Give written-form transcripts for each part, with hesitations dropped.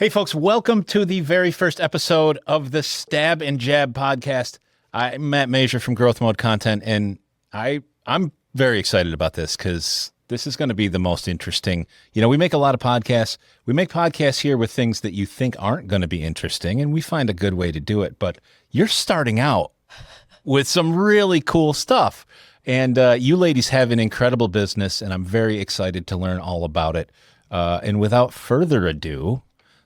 Hey, folks, welcome to the very first episode of the Stab and Jab podcast. I'm Matt Major from Growth Mode Content, and I'm very excited about this because this is going to be the most interesting. You know, we make a lot of podcasts. We make podcasts here with things that you think aren't going to be interesting, and we find a good way to do it. But you're starting out with some really cool stuff. And you ladies have an incredible business, and I'm very excited to learn all about it. And without further ado,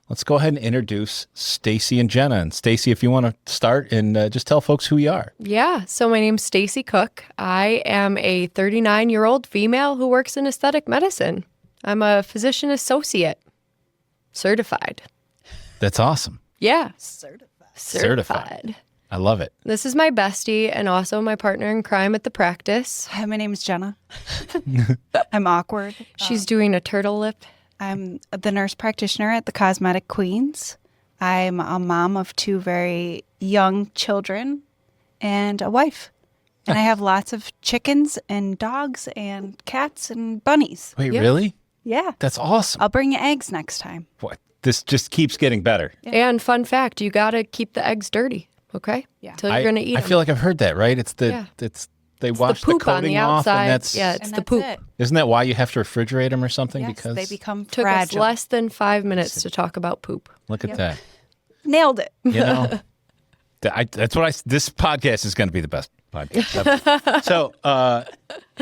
let's go ahead and introduce Stacy and Jenna. And Stacy, if you want to start and just tell folks who you are. Yeah, so my name's Stacey Cook. I am a 39-year-old female who works in aesthetic medicine. I'm a physician associate, certified. That's awesome. Yeah. Certified. I love it. This is my bestie and also my partner in crime at the practice. Hi, my name's Jenna. I'm awkward. She's doing a turtle lip. I'm the nurse practitioner at the Cosmetic Queens. I'm a mom of two very young children and a wife. And I have lots of chickens and dogs and cats and bunnies. Wait, really? Yeah. That's awesome. I'll bring you eggs next time. What? This just keeps getting better. Yeah. And fun fact, you got to keep the eggs dirty, okay? Yeah. Till you're going to eat I them. feel like I've heard that, right? They wash the poop on coating the off, outside. and that's It's the poop. It. Isn't that why you have to refrigerate them or something? Yes, Because they become Took us fragile. less than 5 minutes to talk about poop. look at that. Nailed it. You know, that's what this podcast is going to be the best podcast ever. So,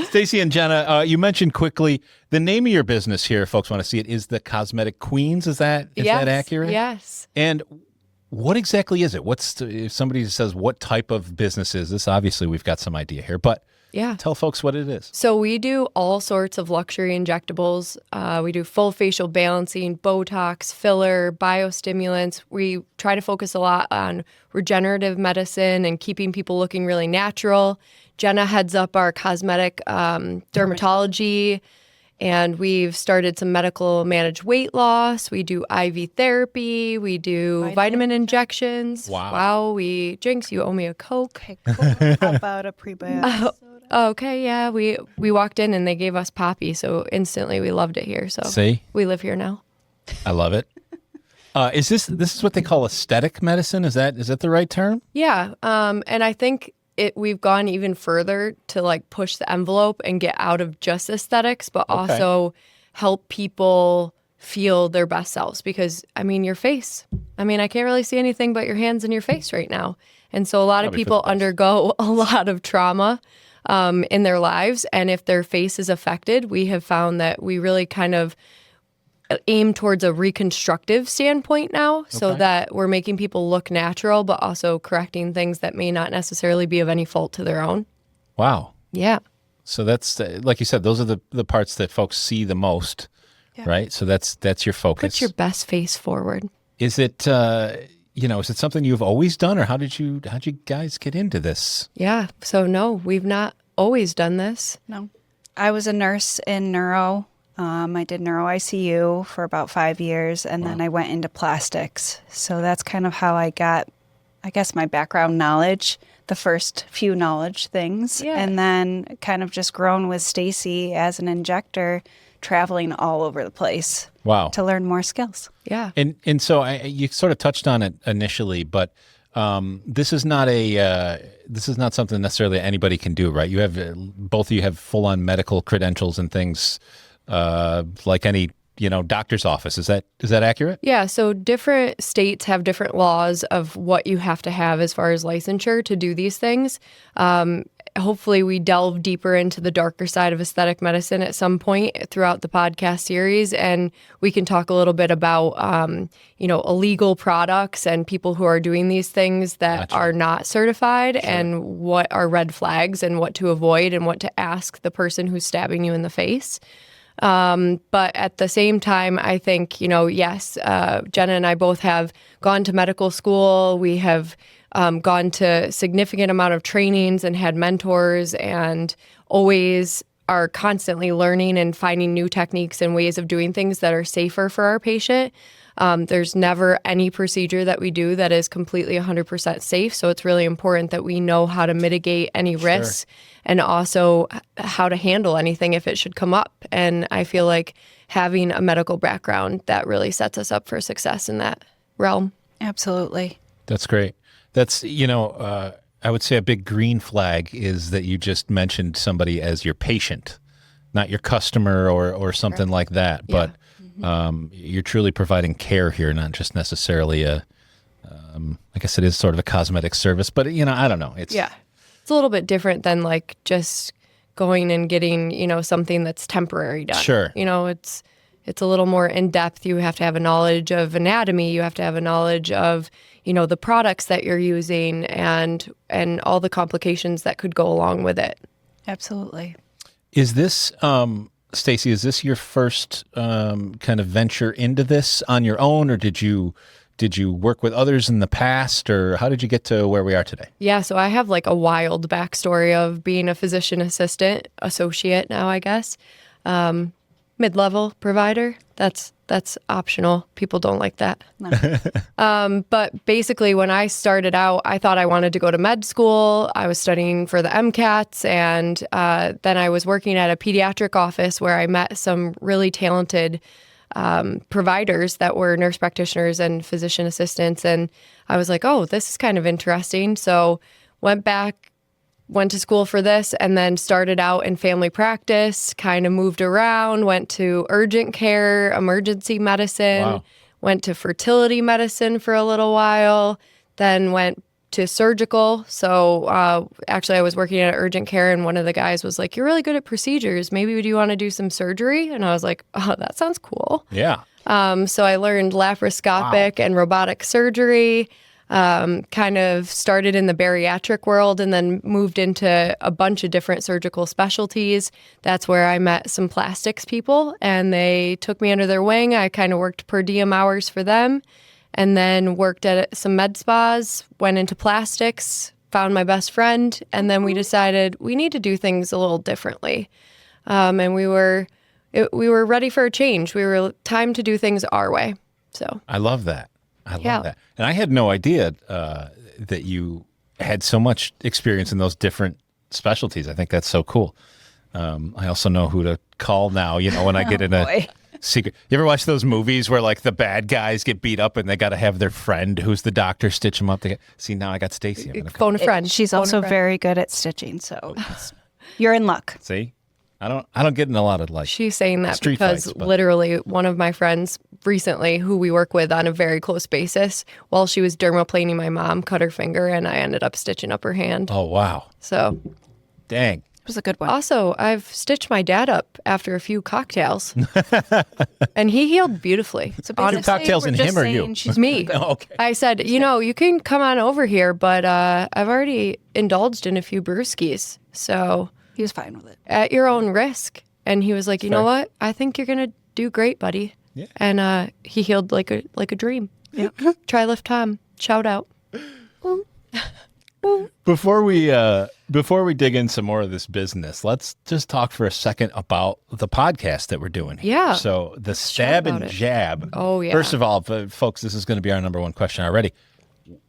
Stacey and Jenna, you mentioned quickly the name of your business here, if folks want to see it, is the Cosmetic Queens. Is that accurate? Yes. And what exactly is it? If somebody says, what type of business is this? Obviously, we've got some idea here, but Yeah. tell folks what it is. So we do all sorts of luxury injectables. We do full facial balancing, Botox, filler, biostimulants. We try to focus a lot on regenerative medicine and keeping people looking really natural. Jenna heads up our cosmetic dermatology, and we've started some medical managed weight loss. We do IV therapy. We do vitamin injections. Wow. Jinx, you owe me a Coke. Okay, cool. How about a prebiotic? Okay, yeah, we walked in and they gave us Poppy, so instantly we loved it here. So See? we live here now. I love it. Is this is what they call aesthetic medicine? Is that the right term? Yeah, and I think we've gone even further to like push the envelope and get out of just aesthetics, but also help people feel their best selves. Because I mean, your face. I mean, I can't really see anything but your hands and your face right now, and so a lot of people undergo a lot of trauma in their lives, and if their face is affected, we have found that we really kind of aim towards a reconstructive standpoint now, so that we're making people look natural, but also correcting things that may not necessarily be of any fault to their own. Wow. Yeah. So that's, like you said, those are the parts that folks see the most, right? So that's your focus. Put your best face forward. Is it, is it something you've always done, or how'd you guys get into this? Yeah. So no, we've not always done this. No. I was a nurse in neuro. I did neuro ICU for about 5 years, and then I went into plastics. So that's kind of how I got, I guess, my background knowledge, the first few knowledge things. Yeah. And then kind of just grown with Stacy as an injector, traveling all over the place. Wow. To learn more skills. Yeah. And so you sort of touched on it initially, but this is not something necessarily anybody can do, right? You have both of you have full on medical credentials and things like any doctor's office. Is that accurate? Yeah, so different states have different laws of what you have to have as far as licensure to do these things. Hopefully we delve deeper into the darker side of aesthetic medicine at some point throughout the podcast series, and we can talk a little bit about illegal products and people who are doing these things that are not certified, and what are red flags and what to avoid and what to ask the person who's stabbing you in the face. But at the same time, I think, yes, Jenna and I both have gone to medical school. We have gone to significant amount of trainings and had mentors, and always are constantly learning and finding new techniques and ways of doing things that are safer for our patient. There's never any procedure that we do that is completely 100% safe. So it's really important that we know how to mitigate any risks and also how to handle anything if it should come up. And I feel like having a medical background, that really sets us up for success in that realm. Absolutely. That's great. That's, I would say a big green flag is that you just mentioned somebody as your patient, not your customer or something like that. Yeah. But you're truly providing care here, not just necessarily I guess it is sort of a cosmetic service, but I don't know. It's a little bit different than like just going and getting, something that's temporary done. Sure. It's a little more in depth. You have to have a knowledge of anatomy. You have to have a knowledge of, the products that you're using and all the complications that could go along with it. Absolutely. Is this, Stacey, is this your first kind of venture into this on your own, or did you work with others in the past, or how did you get to where we are today? Yeah, so I have like a wild backstory of being a physician associate now, I guess. Mid-level provider. That's optional. People don't like that. No. But basically, when I started out, I thought I wanted to go to med school. I was studying for the MCATs, and then I was working at a pediatric office where I met some really talented providers that were nurse practitioners and physician assistants. And I was like, oh, this is kind of interesting. So went to school for this, and then started out in family practice, kind of moved around, went to urgent care, emergency medicine, went to fertility medicine for a little while, then went to surgical. So actually I was working at urgent care, and one of the guys was like, you're really good at procedures. Maybe do you want to do some surgery? And I was like, oh, that sounds cool. Yeah. So I learned laparoscopic and robotic surgery. Kind of started in the bariatric world and then moved into a bunch of different surgical specialties. That's where I met some plastics people, and they took me under their wing. I kind of worked per diem hours for them, and then worked at some med spas, went into plastics, found my best friend, and then we decided we need to do things a little differently. And we were ready for a change. We were time to do things our way. So I love that. I love that. And I had no idea that you had so much experience in those different specialties. I think that's so cool. I also know who to call now, when I get in a secret. You ever watch those movies where like the bad guys get beat up and they got to have their friend who's the doctor stitch them up? See, now I got Stacey. Phone a friend. She's also very good at stitching, so you're in luck. See? I don't get in a lot of like She's saying that street because fights, but literally one of my friends recently, who we work with on a very close basis, while she was dermaplaning my mom, cut her finger, and I ended up stitching up her hand. Oh, wow. So Dang. It was a good one. Also, I've stitched my dad up after a few cocktails, and he healed beautifully. So Two cocktails in him or you? She's Me. Oh, okay. I said, you can come on over here, but I've already indulged in a few brewskis, so He was fine with it. at your own risk. And he was like, you know what? I think you're gonna do great, buddy. Yeah. And he healed like a dream. Yeah. Try lift Tom. Shout out. Before we dig in some more of this business, let's just talk for a second about the podcast that we're doing here. Yeah. So the Stab about and it. Jab. Oh, yeah. First of all, folks, this is going to be our number one question already.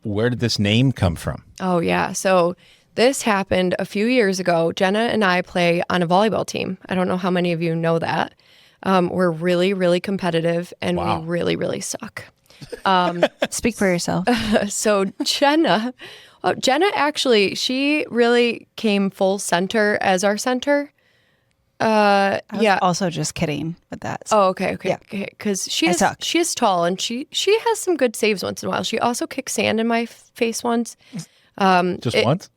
Where did this name come from? Oh, yeah. So this happened a few years ago. Jenna and I play on a volleyball team. I don't know how many of you know that. We're really, really competitive, and Wow. we really, really suck. Speak for yourself. So Jenna actually, she really came full center as our center. I was Yeah. also just kidding with that. Oh, okay. Yeah. Because I suck. she is tall, and she has some good saves once in a while. She also kicked sand in my face once. Just once?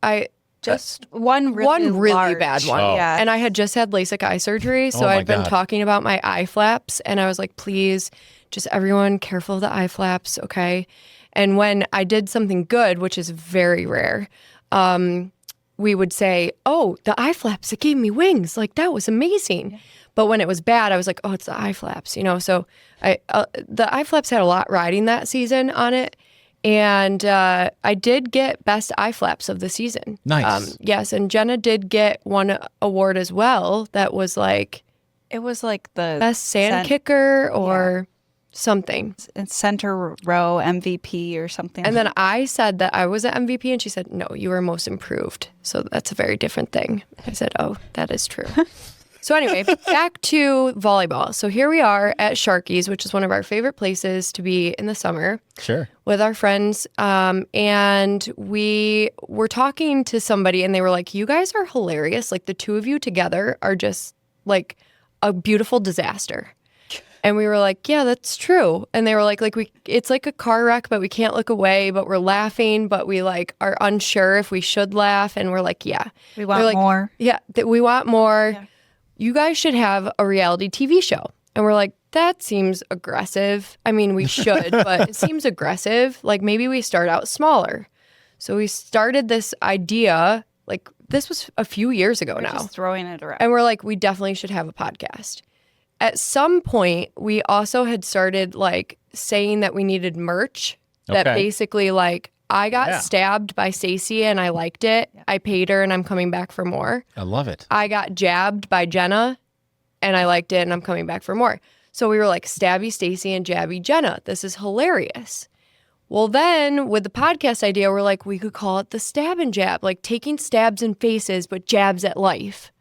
Just one really large. bad one. Oh. Yeah. And I had just had LASIK eye surgery, so Oh my I'd been God. talking about my eye flaps, and I was like, please, just everyone careful of the eye flaps, okay? And when I did something good, which is very rare, we would say, oh, the eye flaps, it gave me wings. Like, that was amazing. Yeah. But when it was bad, I was like, oh, it's the eye flaps, So the eye flaps had a lot riding that season on it. And I did get best eye flaps of the season. Nice. Yes, and Jenna did get one award as well. That was like It was like the best sand kicker or something. center row MVP or something. And then I said that I was an MVP, and she said, no, you were most improved. So that's a very different thing. I said, oh, that is true. So anyway, back to volleyball. So here we are at Sharky's, which is one of our favorite places to be in the summer. Sure. With our friends. And we were talking to somebody, and they were like, you guys are hilarious. Like, the two of you together are just like a beautiful disaster. And we were like, yeah, that's true. And they were like it's like a car wreck, but we can't look away, but we're laughing, but we like are unsure if we should laugh. And we're like, yeah. We want more. Yeah, we want more. Yeah. You guys should have a reality TV show. And we're like, that seems aggressive. I mean, we should, but it seems aggressive. Like, maybe we start out smaller. So we started this idea, like, this was a few years ago now. Just throwing it around. And we're like, we definitely should have a podcast. At some point, we also had started like saying that we needed merch. That basically, like, I got stabbed by Stacy and I liked it. Yeah. I paid her and I'm coming back for more. I love it. I got jabbed by Jenna and I liked it and I'm coming back for more. So we were like, stabby Stacy and jabby Jenna. This is hilarious. Well, then with the podcast idea, we're like, we could call it the stab and jab, like taking stabs in faces, but jabs at life.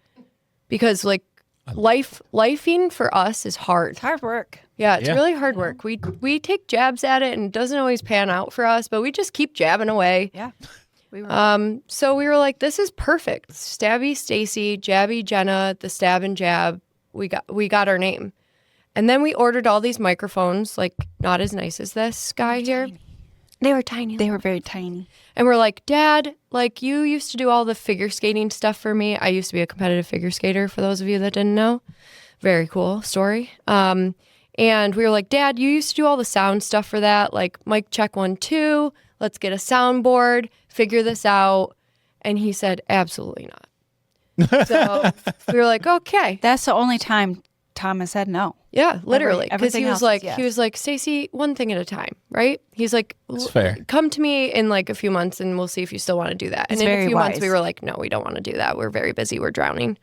Because like lifing for us is hard. It's hard work. Yeah, it's really hard work. We take jabs at it and it doesn't always pan out for us, but we just keep jabbing away. Yeah. So we were like, this is perfect. Stabby Stacy, jabby Jenna, the stab and jab. We got our name. And then we ordered all these microphones, like not as nice as this guy here. Tiny. They were tiny. They were very tiny. And we're like, Dad, like you used to do all the figure skating stuff for me. I used to be a competitive figure skater, for those of you that didn't know. Very cool story. And we were like, Dad, you used to do all the sound stuff for that. Like, mic check 1, 2. Let's get a soundboard, figure this out. And he said, absolutely not. So we were like, okay. That's the only time Thomas said no. Yeah, literally. Because he was like, yes. Stacey, one thing at a time, right? He's like, that's fair. Come to me in like a few months and we'll see if you still want to do that. It's and in very a few months wise. we were like, no, we don't want to do that. We're very busy. We're drowning.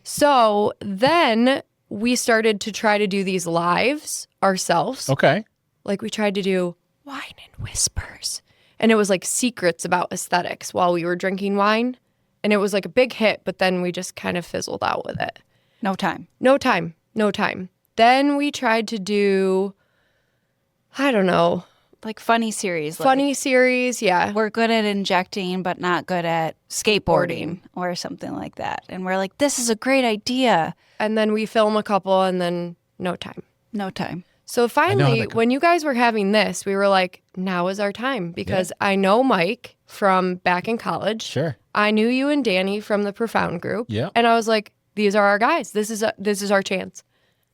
So then we started to try to do these lives ourselves. Okay. Like we tried to do wine and whispers. And it was like secrets about aesthetics while we were drinking wine. And it was like a big hit, but then we just kind of fizzled out with it. No time. Then we tried to do, I don't know. Like funny series. Funny series, yeah. We're good at injecting, but not good at skateboarding or something like that. And we're like, this is a great idea. And then we film a couple and then no time. No time. So finally, when you guys were having this, we were like, now is our time. Because I know Mike from back in college. Sure. I knew you and Danny from the Profound group. Yeah. And I was like, these are our guys. This is our chance.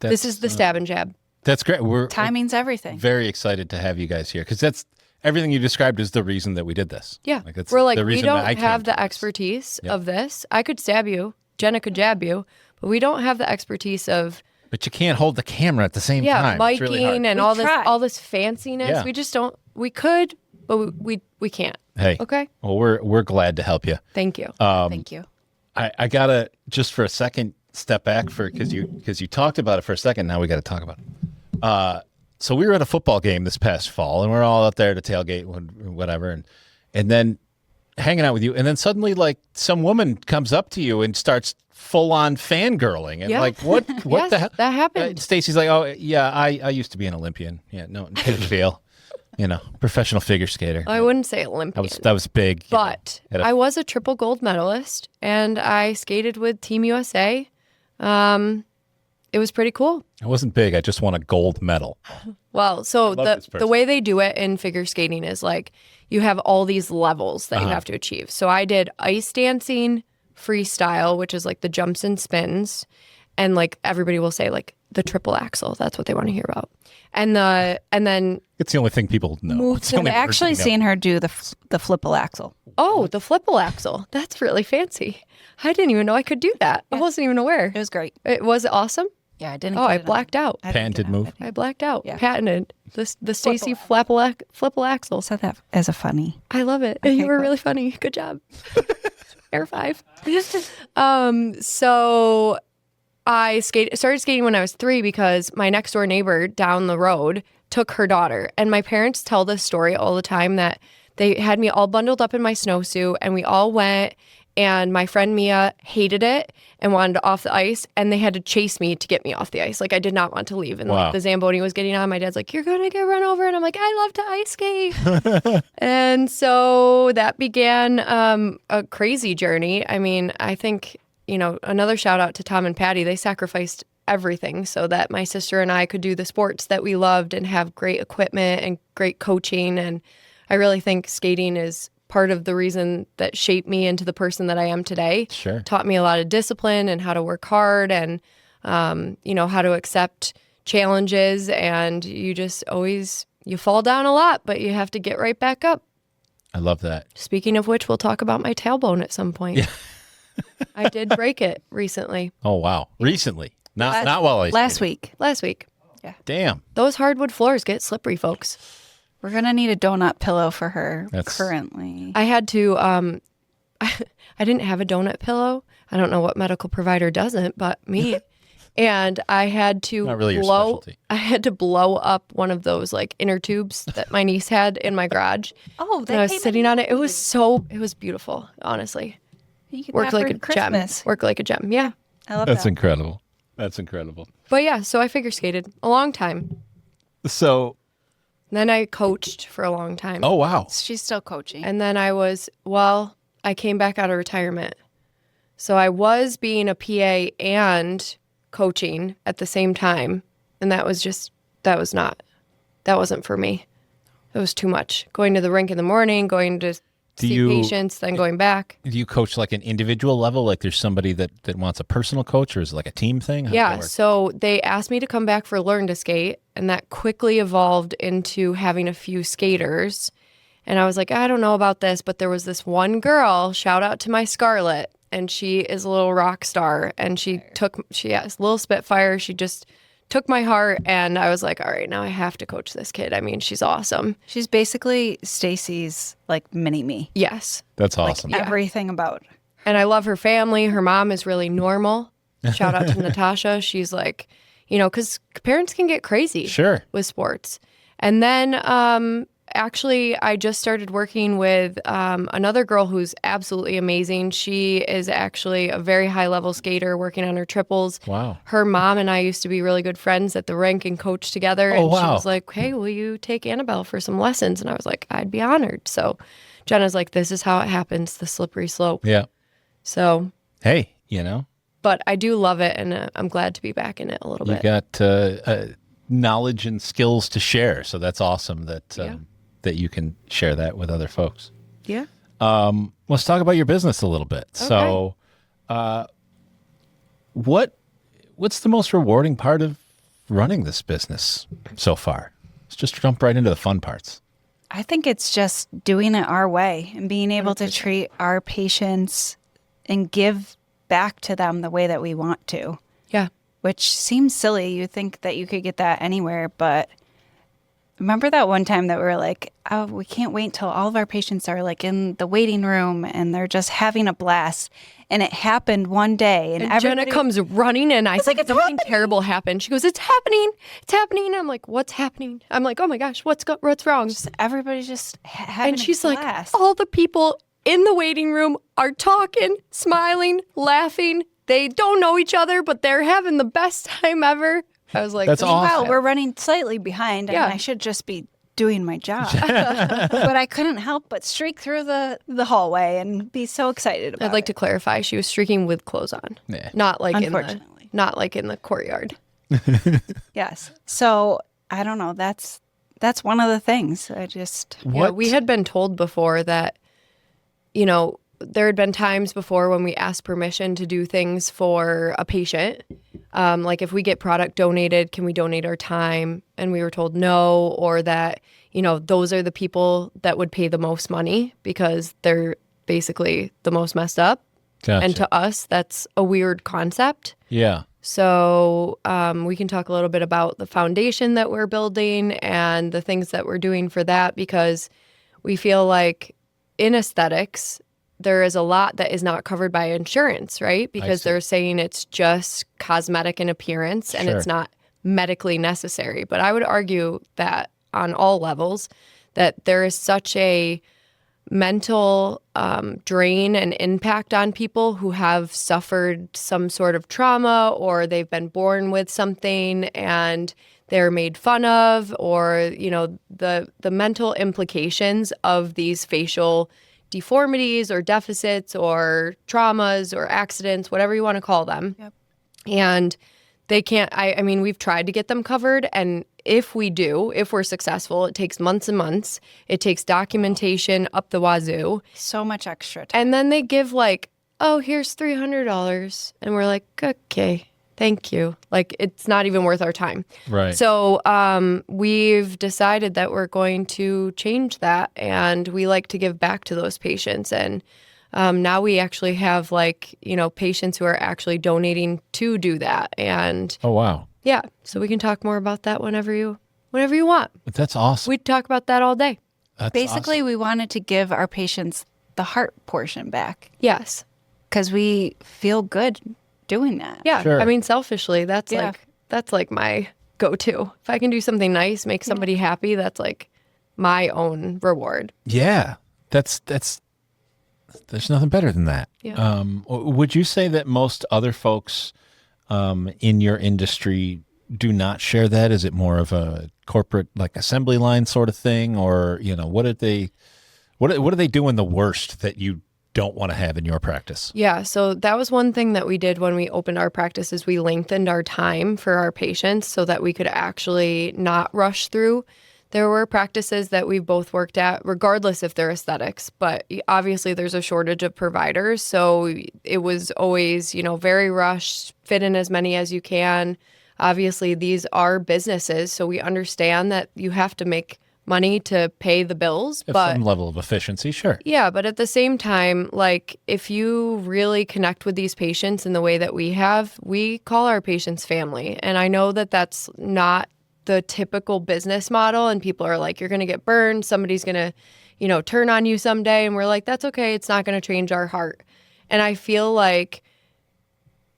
This is the stab and jab. That's great. Timing's everything. Very excited to have you guys here because that's everything you described is the reason that we did this. Yeah. That's we're like, the we reason don't that I have the came to this. expertise of this. I could stab you. Jenna could jab you. But we don't have the expertise of But you can't hold the camera at the same time. miking It's really hard. and all this fanciness. Yeah. We just don't. We could, but we can't. Hey. Okay. Well, we're glad to help you. Thank you. Thank you. I gotta just for a second step back for because you talked about it for a second. Now we got to talk about it. So we were at a football game this past fall, and we're all out there to tailgate, whatever, and then hanging out with you, and then suddenly like some woman comes up to you and starts full on fangirling, and like what yes, the hell that happened? Stacy's like, oh yeah, I used to be an Olympian. Yeah, no, didn't feel. Professional figure skater. I wouldn't say Olympian. That was big. But I was a triple gold medalist, and I skated with Team USA. It was pretty cool. I wasn't big. I just won a gold medal. Well, so the way they do it in figure skating is like you have all these levels that you have to achieve. So I did ice dancing, freestyle, which is like the jumps and spins, and like everybody will say like the triple axel. That's what they want to hear about. And then it's the only thing people know. I've actually seen her do the flipple axel. Oh, the flipple axel. That's really fancy. I didn't even know I could do that. I wasn't even aware. It was great. Was it awesome? Yeah, I didn't. Oh, I blacked out. Patented move. I blacked out. Yeah. Patented. The Stacy flipple axle. Said that as a funny. I love it. Okay, You were cool. really funny. Good job. Air 5. So I started skating when I was 3 because my next door neighbor down the road took her daughter. And my parents tell this story all the time that they had me all bundled up in my snowsuit and we all went, and my friend Mia hated it and wanted off the ice, and they had to chase me to get me off the ice. Like, I did not want to leave. And Wow. like, the Zamboni was getting on. My dad's like, "You're going to get run over." And I'm like, "I love to ice skate." And so that began a crazy journey. I mean, I think, another shout out to Tom and Patty. They sacrificed everything so that my sister and I could do the sports that we loved and have great equipment and great coaching. And I really think skating is part of the reason that shaped me into the person that I am today. Sure. Taught me a lot of discipline and how to work hard and, how to accept challenges. And you just you fall down a lot, but you have to get right back up. I love that. Speaking of which, we'll talk about my tailbone at some point. Yeah. I did break it recently. Oh, wow. Recently. Not while I Last skated. week. Last week. Damn. Those hardwood floors get slippery, folks. We're going to need a donut pillow for her That's- currently. I had to, I didn't have a donut pillow. I don't know what medical provider doesn't, but me. And I had to Not really your specialty. I had to blow up one of those like inner tubes that my niece had in my garage. Oh, And I was sitting on it. It was beautiful, honestly. You could Worked have like her a Christmas. gem. Worked like a gem. Yeah. I love That's that. incredible. That's incredible. But yeah, so I figure skated a long time. So, Then I coached for a long time. oh, wow. She's still coaching. And then I came back out of retirement. So I was being a PA and coaching at the same time. And that wasn't for me. It was too much. Going to the rink in the morning, going to see patients, then going back. Do you coach like an individual level? Like there's somebody that wants a personal coach, or is it like a team thing? How does that Yeah, work? so they asked me to come back for Learn to Skate, and that quickly evolved into having a few skaters. And I was like, I don't know about this, but there was this one girl, shout out to my Scarlett, and she is a little rock star, and she has a little Spitfire. She just took my heart, and I was like, all right, now I have to coach this kid. I mean, she's awesome. She's basically Stacy's like mini me. Yes. That's awesome. Everything about. And I love her family. Her mom is really normal. Shout out to Natasha. She's like, because parents can get crazy Sure. with sports. And then actually, I just started working with another girl who's absolutely amazing. She is actually a very high-level skater working on her triples. Wow. Her mom and I used to be really good friends at the rink and coach together. Oh, and she wow. was like, hey, will you take Annabelle for some lessons? And I was like, I'd be honored. So Jenna's like, this is how it happens, the slippery slope. Yeah. So, Hey, but I do love it, and I'm glad to be back in it a little you bit. got knowledge and skills to share. So that's awesome that that you can share that with other folks. Yeah. Let's talk about your business a little bit. So, what's the most rewarding part of running this business so far? Let's just jump right into the fun parts. I think it's just doing it our way and being able to treat our patients and give back to them the way that we want to, Yeah. which seems silly. You think that you could get that anywhere, but remember that one time that we were like, oh, we can't wait until all of our patients are like in the waiting room and they're just having a blast. And it happened one day. And And Jenna everybody comes running, and I like, said, "It's something happening." terrible happened. She goes, it's happening. It's happening. I'm like, what's happening? I'm like, oh my gosh, what's wrong? everybody's just having And she's a like, blast. all the people in the waiting room are talking, smiling, laughing. They don't know each other, but they're having the best time ever. I was like, That's this is awesome. Wow, wild. we're running slightly behind, and Yeah. I should just be doing my job. But I couldn't help but streak through the hallway and be so excited about I'd like it. to clarify, she was streaking with clothes on, Yeah. not like Unfortunately. not like in the courtyard. Yes. So I don't know. That's one of the things. I just Yeah, we had been told before that, there had been times before when we asked permission to do things for a patient. Like if we get product donated, can we donate our time? And we were told no, or that, those are the people that would pay the most money because they're basically the most messed up. Gotcha. And to us, that's a weird concept. Yeah. So we can talk a little bit about the foundation that we're building and the things that we're doing for that, because we feel like in aesthetics, there is a lot that is not covered by insurance, right? Because they're saying it's just cosmetic in appearance and it's not medically necessary. But I would argue that on all levels, that there is such a mental drain and impact on people who have suffered some sort of trauma, or they've been born with something and they're made fun of, or, you know, the mental implications of these facial deformities or deficits or traumas or accidents, whatever you want to call them. Yep. And they can't, I mean, we've tried to get them covered. And if we're successful, it takes months and months. It takes documentation up the wazoo. So much extra time. And then they give like, oh, here's $300. And we're like, okay, thank you. Like, it's not even worth our time. Right. So we've decided that we're going to change that. And we like to give back to those patients. And now we actually have patients who are actually donating to do that. And oh, wow. Yeah. So we can talk more about that whenever you want. That's awesome. We'd talk about that all day. That's Basically, awesome. we wanted to give our patients the heart portion back Yes. because we feel good doing that. Yeah. Sure. I mean, selfishly, that's like my go-to. If I can do something nice, make somebody happy, that's like my own reward. Yeah. That's there's nothing better than that. Yeah. Would you say that most other folks in your industry do not share that? Is it more of a corporate, like, assembly line sort of thing, or, you know, what are they doing the worst that you don't want to have in your practice? Yeah, so that was one thing that we did when we opened our practice, is we lengthened our time for our patients so that we could actually not rush through. There were practices that we both worked at, regardless if they're aesthetics, but obviously there's a shortage of providers. So it was always, very rushed, fit in as many as you can. Obviously, these are businesses, so we understand that you have to make money to pay the bills. But some level of efficiency, sure. Yeah, but at the same time, like, if you really connect with these patients in the way that we have, we call our patients family. And I know that that's not the typical business model, and people are like, you're going to get burned, somebody's going to, turn on you someday. And we're like, that's okay. It's not going to change our heart. And I feel like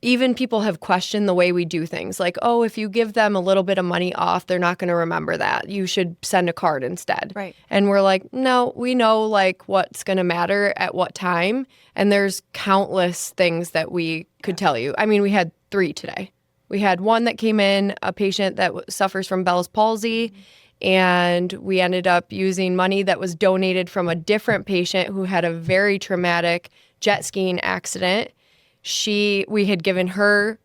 even people have questioned the way we do things. Like, oh, if you give them a little bit of money off, they're not going to remember that. You should send a card instead. Right. And we're like, no, we know like what's going to matter at what time. And there's countless things that we could tell you. I mean, we had 3 today. We had one that came in, a patient that suffers from Bell's palsy, and we ended up using money that was donated from a different patient who had a very traumatic jet skiing accident. We had given her,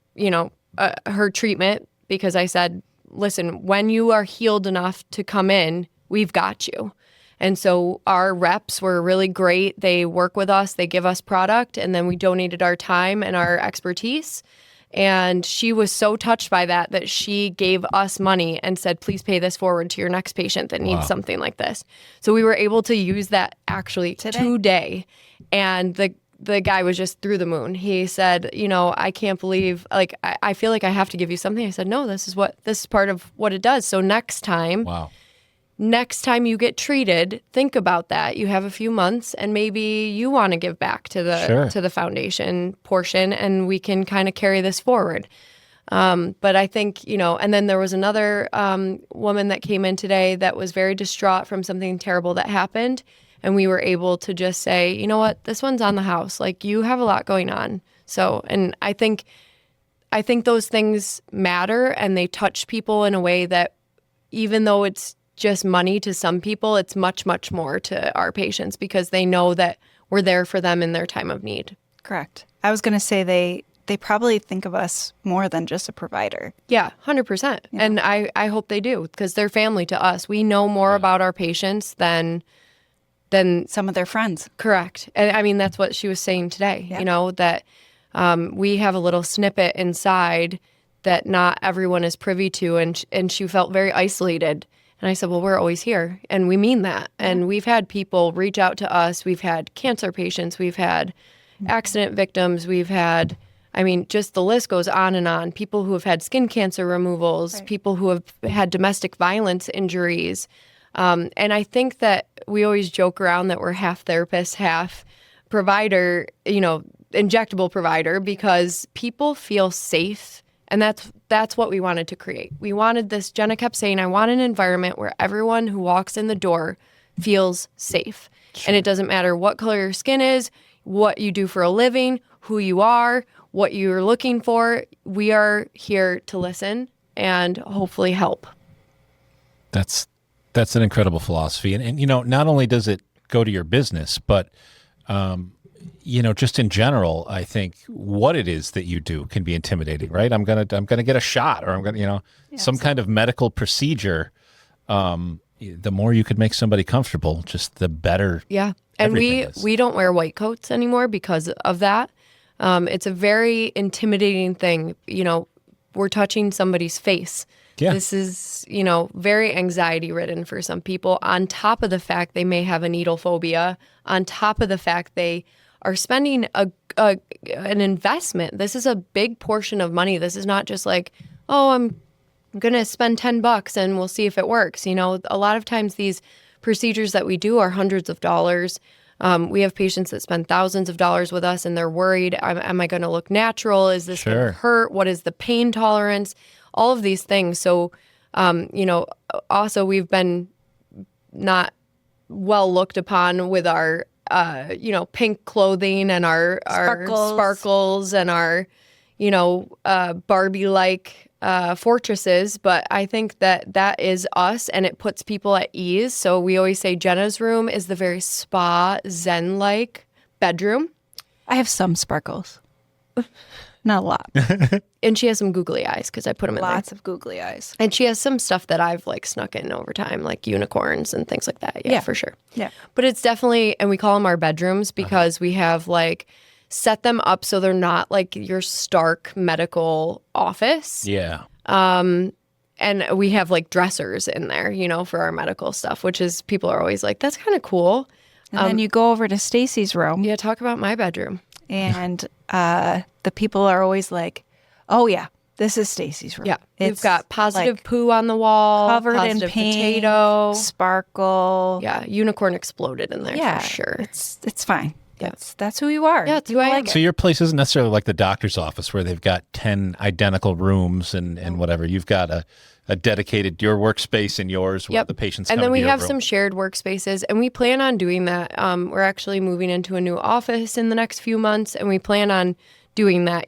her treatment, because I said, listen, when you are healed enough to come in, we've got you. And so our reps were really great. They work with us, they give us product, and then we donated our time and our expertise. And she was so touched by that she gave us money and said, please pay this forward to your next patient that needs something like this. So we were able to use that actually today. And the guy was just through the moon. He said, I can't believe, like, I feel like I have to give you something. I said, no, this is part of what it does. So next time you get treated, think about that. You have a few months, and maybe you want to give back to the foundation portion, and we can kind of carry this forward. But I think, and then there was another woman that came in today that was very distraught from something terrible that happened. And we were able to just say, you know what, this one's on the house. Like, you have a lot going on. So, and I think those things matter, and they touch people in a way that, even though it's just money to some people, it's much, much more to our patients, because they know that we're there for them in their time of need. Correct. I was going to say they probably think of us more than just a provider. Yeah, 100%. Yeah. And I hope they do, because they're family to us. We know more about our patients than some of their friends. Correct. And I mean, that's what she was saying today, that we have a little snippet inside that not everyone is privy to. And she felt very isolated. And I said, well, we're always here. And we mean that. And we've had people reach out to us. We've had cancer patients. We've had accident victims. We've had, I mean, just the list goes on and on. People who have had skin cancer removals, people who have had domestic violence injuries. And I think that we always joke around that we're half therapist, half provider, injectable provider, because people feel safe. And that's what we wanted to create. We wanted this, Jenna kept saying, I want an environment where everyone who walks in the door feels safe. Sure. And it doesn't matter what color your skin is, what you do for a living, who you are, what you're looking for. We are here to listen and hopefully help. That's an incredible philosophy. And not only does it go to your business, but, just in general, I think what it is that you do can be intimidating, right? I'm going to get a shot, or I'm going to, some kind of medical procedure. The more you could make somebody comfortable, just the better. Yeah. And we don't wear white coats anymore because of that. It's a very intimidating thing. We're touching somebody's face. Yeah. This is, very anxiety ridden for some people, on top of the fact they may have a needle phobia, on top of the fact they are spending an investment. This is a big portion of money. This is not just like, oh, I'm going to spend $10 and we'll see if it works. A lot of times these procedures that we do are hundreds of dollars. We have patients that spend thousands of dollars with us and they're worried, am I going to look natural? Is this going to hurt? What is the pain tolerance? All of these things. So, also we've been not well looked upon with our, pink clothing and our sparkles and our, Barbie-like fortresses. But I think that is us, and it puts people at ease. So we always say Jenna's room is the very spa, zen-like bedroom. I have some sparkles. Not a lot. And she has some googly eyes because I put them in there. Lots of googly eyes. And she has some stuff that I've snuck in over time, like unicorns and things like that. Yeah, for sure. Yeah. But it's definitely, and we call them our bedrooms because we have set them up so they're not your stark medical office. Yeah. And we have dressers in there, for our medical stuff, which is, people are always like, that's kind of cool. And then you go over to Stacy's room. Yeah, talk about my bedroom. And the people are always like, oh, yeah, this is Stacy's room. Yeah, we've got positive poo on the wall, covered in paint, potato, sparkle. Yeah, unicorn exploded in there for sure. It's fine. Yeah. That's who you are. Yeah, that's who I am. So your place isn't necessarily like the doctor's office where they've got 10 identical rooms and whatever. You've got a dedicated, your workspace and yours where the patients come. And then we have room. some shared workspaces, and we plan on doing that. We're actually moving into a new office in the next few months, and we plan on doing that.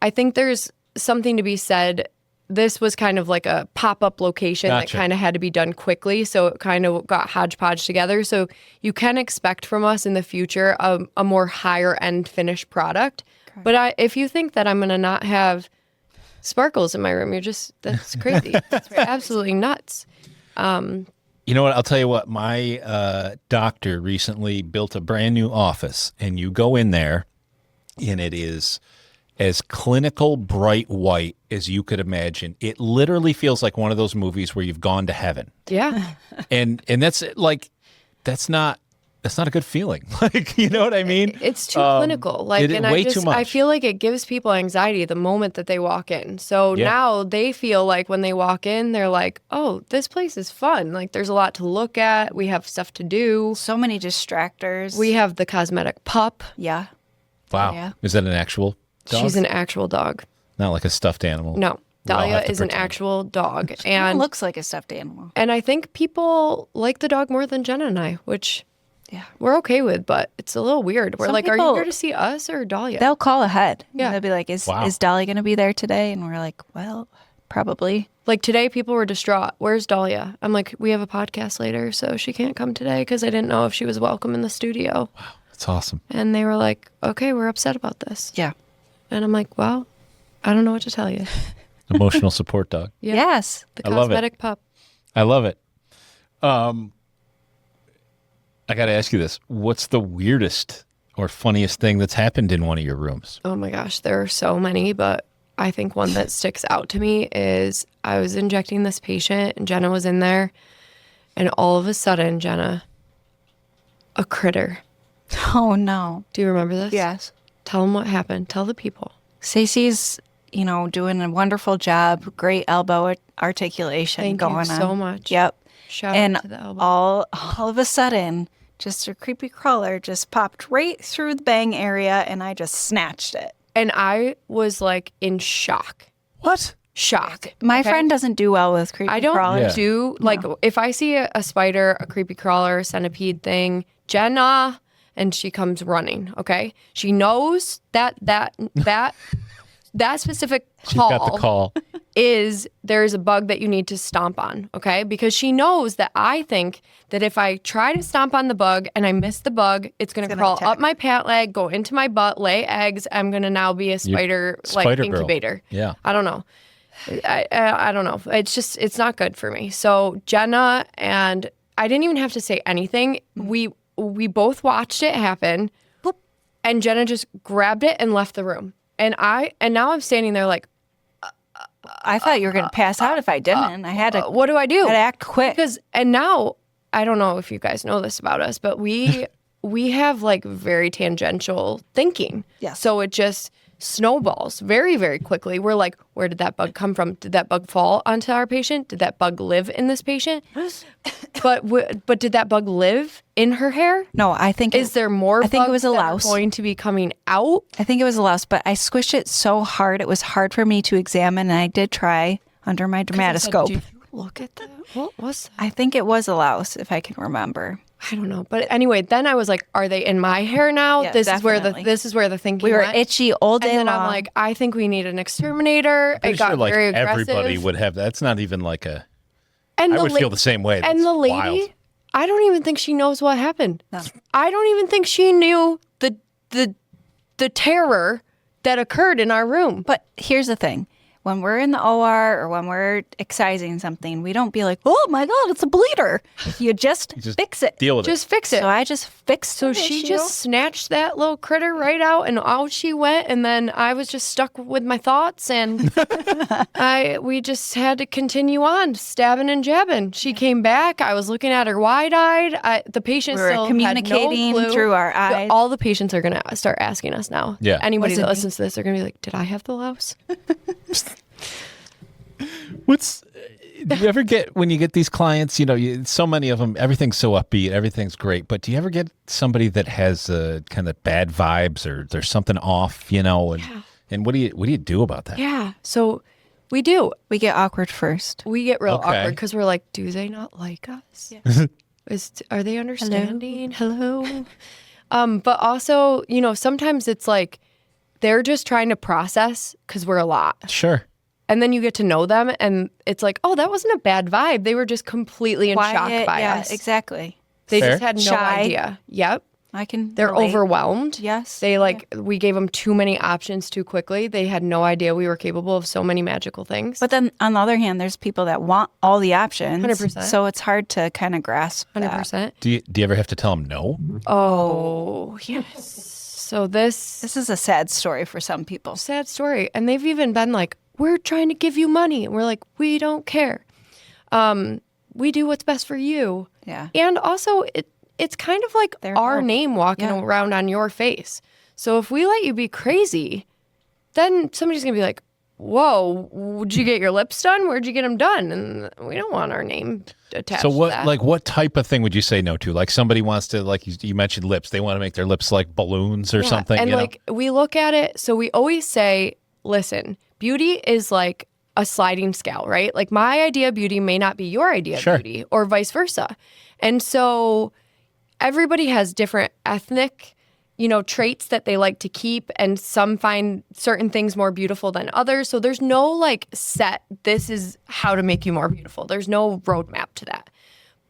I think there's something to be said. This was kind of like a pop-up location that kind of had to be done quickly, so it kind of got hodgepodge together. So you can expect from us in the future a more higher-end finished product. Correct. But if you think that I'm going to not have sparkles in my room, that's crazy. That's absolutely nuts. You know what? I'll tell you what. My doctor recently built a brand new office, and you go in there, and it is as clinical bright white as you could imagine. It literally feels like one of those movies where you've gone to heaven. Yeah. And that's that's not a good feeling. You know what I mean? It's too clinical. Too much. I feel like it gives people anxiety the moment that they walk in. So now they feel like when they walk in, they're like, oh, this place is fun. There's a lot to look at. We have stuff to do. So many distractors. We have the cosmetic pup. Yeah. Wow. Yeah. Is that an actual dog? She's an actual dog. Not like a stuffed animal. No. Dahlia is an actual dog. And looks like a stuffed animal. And I think people like the dog more than Jenna and I, which we're okay with, but it's a little weird. We're like, are you here to see us or Dahlia? They'll call ahead. Yeah. They'll be like, is Dahlia going to be there today? And we're like, well, probably. Today, people were distraught. Where's Dahlia? I'm like, we have a podcast later, so she can't come today because I didn't know if she was welcome in the studio. Wow, that's awesome. And they were like, okay, we're upset about this. Yeah. And I'm like, well, I don't know what to tell you. Emotional support dog. Yeah. Yes. The cosmetic pup. I love it. I got to ask you this. What's the weirdest or funniest thing that's happened in one of your rooms? Oh my gosh, there are so many, but I think one that sticks out to me is I was injecting this patient and Jenna was in there, and all of a sudden, Jenna, a critter. Oh no. Do you remember this? Yes. Tell them what happened. Tell the people. Stacey's, doing a wonderful job. Great elbow articulation Thank going you on. so much. Yep. Shout And out to the elbow. all of a sudden, just a creepy crawler just popped right through the bang area, and I just snatched it. And I was like in shock. What? Shock. My okay? friend doesn't do well with creepy I don't crawlers. do, like, if I see a spider, a creepy crawler, a centipede thing, Jenna, and she comes running, okay? She knows that specific She's got the call. is there's a bug that you need to stomp on, okay? Because she knows that I think that if I try to stomp on the bug and I miss the bug, it's going to crawl attack. up my pant leg, go into my butt, lay eggs. I'm going to now be a spider Spider girl. incubator. Yeah. I don't know. I don't know. It's not good for me. So Jenna and I didn't even have to say anything. We both watched it happen, and Jenna just grabbed it and left the room. And now I'm standing there like, I thought you were going to pass out if I didn't. I had to. what do I do? Had to act quick. And now I don't know if you guys know this about us, but we have like very tangential thinking. Yes. So it just snowballs very, very quickly. We're like, where did that bug come from? Did that bug fall onto our patient? Did that bug live in this patient? But did that bug live in her hair? No, I think. Is there more I think it was a bugs that are louse. going to be coming out? I think it was a louse, but I squished it so hard it was hard for me to examine, and I did try under my dermatoscope. Did you look at that? What was that? I think it was a louse, if I can remember. I don't know. But anyway, then I was like, are they in my hair now? Yeah, this definitely. is where the thinking We were went. itchy all day And then long. I'm like, I think we need an exterminator. I'm It got sure, like, very aggressive. everybody would have. That's not even like a. And I the would feel the same way. And That's the lady, wild. I don't even think she knows what happened. No. I don't even think she knew the terror that occurred in our room. But here's the thing. When we're in the OR or when we're excising something, we don't be like, oh my God, it's a bleeder. You just fix it. Deal with Just fix it. So I just fixed So the she issue. just snatched that little critter right out, and out she went. And then I was just stuck with my thoughts, and we just had to continue on stabbing and jabbing. She came back. I was looking at her wide-eyed. The patient We were still communicating had no clue. through our eyes. All the patients are going to start asking us now. Yeah. Anybody Was it that me? listens to this, they're going to be like, "Did I have the louse?" Do you ever get, when you get these clients, so many of them, everything's so upbeat, everything's great, but do you ever get somebody that has kind of bad vibes or there's something off, and what do you do about that? Yeah. So we do. We get awkward first. We get real Okay. awkward because we're like, do they not like us? Are they understanding? Hello? But also, sometimes it's like they're just trying to process because we're a lot. Sure. And then you get to know them and it's like, oh, that wasn't a bad vibe. They were just completely in shock by yeah, us. exactly. They Fair. just had no Shy. idea. Yep. I can. They're relate. overwhelmed. Yes. They we gave them too many options too quickly. They had no idea we were capable of so many magical things. But then on the other hand, there's people that want all the options. 100%. So it's hard to kind of grasp that. 100%. Do you ever have to tell them no? Oh, yes. So this This is a sad story for some people. sad story. And they've even been like, we're trying to give you money. And we're like, we don't care. We do what's best for you. Yeah. And also, it's kind of like Their our help. name walking Yeah. around on your face. So if we let you be crazy, then somebody's going to be like, whoa, did you get your lips done? Where'd you get them done? And we don't want our name attached So to that. what type of thing would you say no to? Like somebody wants to, like you mentioned lips, they want to make their lips like balloons or Yeah, something. And we look at it, so we always say, listen, beauty is like a sliding scale, right? Like my idea of beauty may not be your idea Sure. of beauty or vice versa. And so everybody has different ethnic, traits that they like to keep, and some find certain things more beautiful than others. So there's no like set, this is how to make you more beautiful. There's no roadmap to that.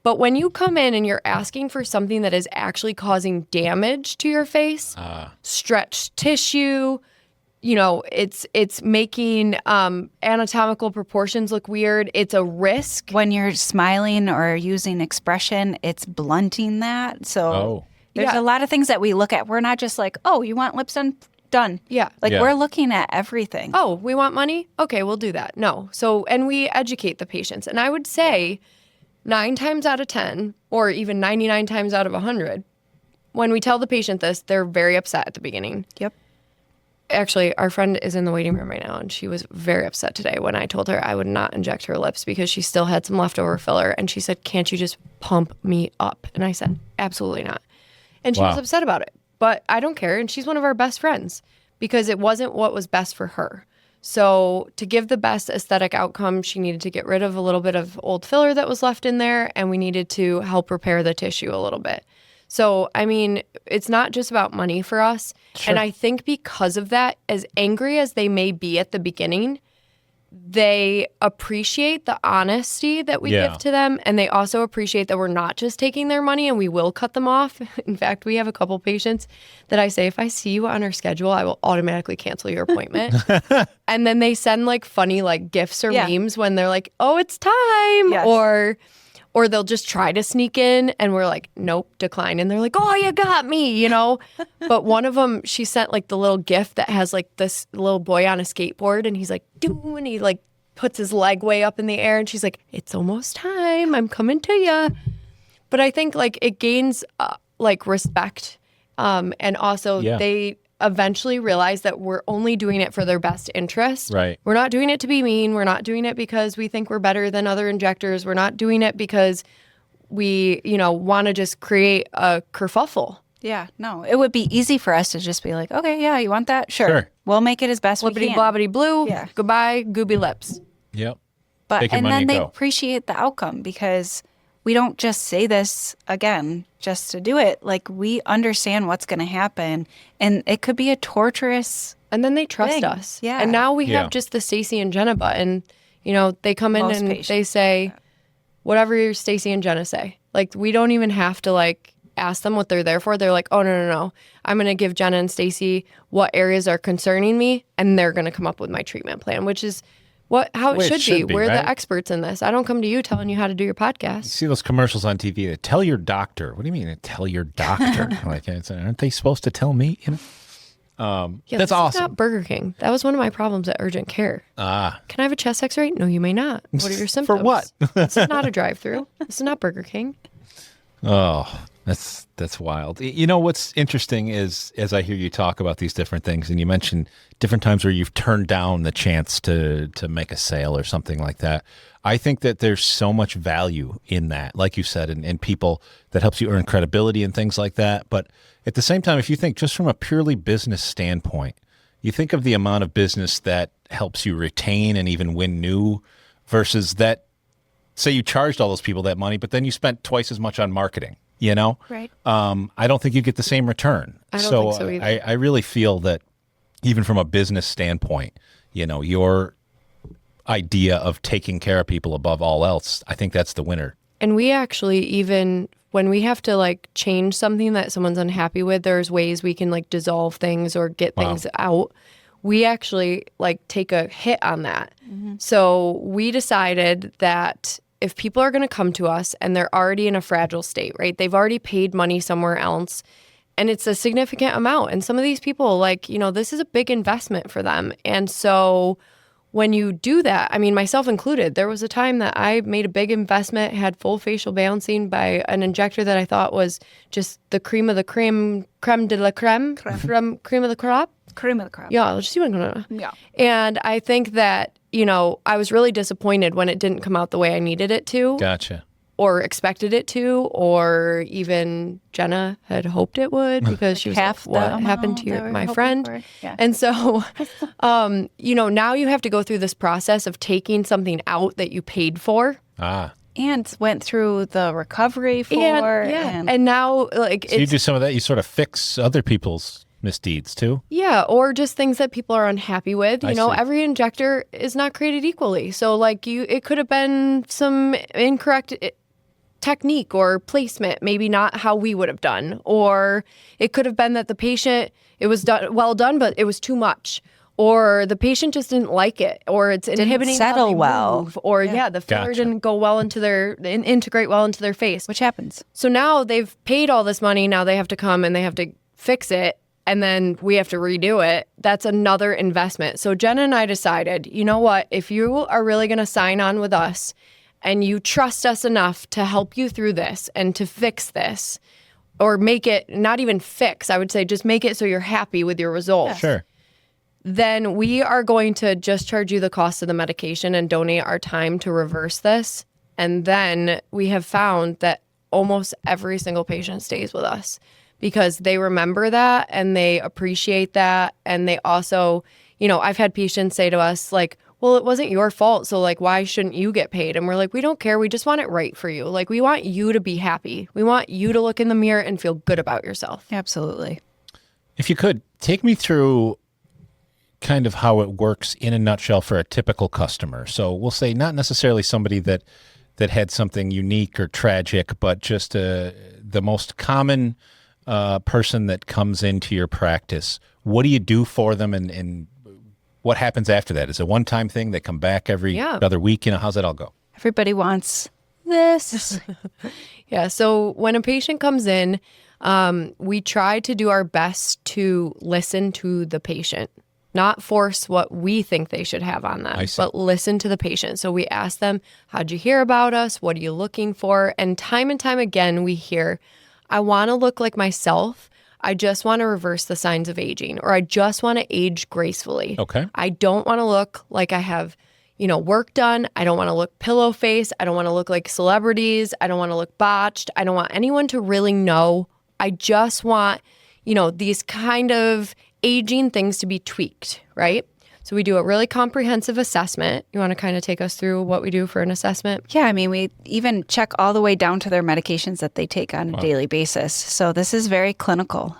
But when you come in and you're asking for something that is actually causing damage to your face, stretched tissue, it's making anatomical proportions look weird. It's a risk. When you're smiling or using expression, it's blunting that. So there's Yeah. a lot of things that we look at. We're not just like, oh, you want lips done? Done. Yeah. Like Yeah. we're looking at everything. Oh, we want money? Okay, we'll do that. No. So, and we educate the patients. And I would say 9 times out of 10, or even 99 times out of 100, when we tell the patient this, they're very upset at the beginning. Yep. Actually, our friend is in the waiting room right now, and she was very upset today when I told her I would not inject her lips because she still had some leftover filler. And she said, can't you just pump me up? And I said, absolutely not. And she was upset about it. But I don't care. And she's one of our best friends because it wasn't what was best for her. So to give the best aesthetic outcome, she needed to get rid of a little bit of old filler that was left in there, and we needed to help repair the tissue a little bit. So, I mean, it's not just about money for us. Sure. And I think because of that, as angry as they may be at the beginning, they appreciate the honesty that we give to them. And they also appreciate that we're not just taking their money and we will cut them off. In fact, we have a couple patients that I say, if I see you on our schedule, I will automatically cancel your appointment. And then they send like funny like GIFs or memes when they're like, oh, it's time. Yes. Or they'll just try to sneak in and we're like, nope, decline. And they're like, oh, you got me, you know? But one of them, she sent like the little GIF that has like this little boy on a skateboard and he's like, doo, and he like puts his leg way up in the air and she's like, it's almost time. I'm coming to you. But I think like it gains like respect. And also they eventually realize that we're only doing it for their best interest. Right. We're not doing it to be mean. We're not doing it because we think we're better than other injectors. We're not doing it because we, you know, want to just create a kerfuffle. Yeah, no. It would be easy for us to just be like, okay, yeah, you want that? Sure. We'll make it as best we can. Blibbity blobbity blue. Yeah. Goodbye, gooby lips. Yep. But and then they appreciate the outcome because we don't just say this again just to do it. Like, we understand what's going to happen, and it could be a torturous And then they trust us. Yeah. And now we have just the Stacy and Jenna button. You know, they come in and they say, whatever Stacy and Jenna say. Like, we don't even have to, like, ask them what they're there for. They're like, oh, no. I'm going to give Jenna and Stacy what areas are concerning me, and they're going to come up with my treatment plan, which is how it should be. We're the experts in this. I don't come to you telling you how to do your podcast. You see those commercials on TV that tell your doctor. What do you mean tell your doctor? Like, aren't they supposed to tell me? You know? That's awesome. Not Burger King. That was one of my problems at urgent care. Can I have a chest x-ray? No, you may not. What are your symptoms? For what? This is not a drive-through. This is not Burger King. Oh, that's wild. You know, what's interesting is, as I hear you talk about these different things, and you mentioned different times where you've turned down the chance to make a sale or something like that. I think that there's so much value in that, like you said, in people that helps you earn credibility and things like that. But at the same time, if you think just from a purely business standpoint, you think of the amount of business that helps you retain and even win new versus that, say you charged all those people that money, but then you spent twice as much on marketing, you know? Right. I don't think you get the same return. I don't think so either. I really feel that even from a business standpoint, you know, your idea of taking care of people above all else, I think that's the winner. And we actually, even when we have to like change something that someone's unhappy with, there's ways we can like dissolve things or get things out. We actually like take a hit on that. Mm-hmm. So we decided that if people are going to come to us and they're already in a fragile state, right? They've already paid money somewhere else and it's a significant amount. And some of these people, like, you know, this is a big investment for them. And so when you do that, I mean, myself included, there was a time that I made a big investment, had full facial balancing by an injector that I thought was just the cream of the creme de la creme, cream of the crop. Cream of the crop. Yeah, just yeah. And I think that, you know, I was really disappointed when it didn't come out the way I needed it to. Gotcha. Or expected it to, or even Jenna had hoped it would because she was like, what happened to my friend? Yeah. And so, you know, now you have to go through this process of taking something out that you paid for. And went through the recovery for. And now, like, so you do some of that, you sort of fix other people's misdeeds too? Yeah, or just things that people are unhappy with. You know, every injector is not created equally. So, like, it could have been some incorrect technique or placement, maybe not how we would have done. Or it could have been that the patient, it was well done, but it was too much. Or the patient just didn't like it, or it's inhibiting settle how they well. move, or the filler didn't go well into integrate well into their face. Which happens. So now they've paid all this money, now they have to come and they have to fix it, and then we have to redo it. That's another investment. So Jenna and I decided, you know what, if you are really going to sign on with us and you trust us enough to help you through this and to fix this, or make it, not even fix, I would say just make it so you're happy with your results. Sure. then we are going to just charge you the cost of the medication and donate our time to reverse this. And then we have found that almost every single patient stays with us because they remember that and they appreciate that. And they also, you know, I've had patients say to us like, well, it wasn't your fault. So like, why shouldn't you get paid? And we're like, we don't care. We just want it right for you. Like, we want you to be happy. We want you to look in the mirror and feel good about yourself. Absolutely. If you could, take me through kind of how it works in a nutshell for a typical customer. So we'll say not necessarily somebody that had something unique or tragic, but just the most common person that comes into your practice. What do you do for them, and what happens after that? Is it a one-time thing? They come back every other week? You know, how's that all go? Everybody wants this. Yeah. So when a patient comes in, we try to do our best to listen to the patient, not force what we think they should have on them, but listen to the patient. So we ask them, how'd you hear about us? What are you looking for? And time again, we hear, I want to look like myself. I just want to reverse the signs of aging, or I just want to age gracefully. Okay. I don't want to look like I have, you know, work done. I don't want to look pillow face. I don't want to look like celebrities. I don't want to look botched. I don't want anyone to really know. I just want, you know, these kind of aging things to be tweaked, right? So we do a really comprehensive assessment. You want to kind of take us through what we do for an assessment? Yeah, I mean, we even check all the way down to their medications that they take on a daily basis. So this is very clinical.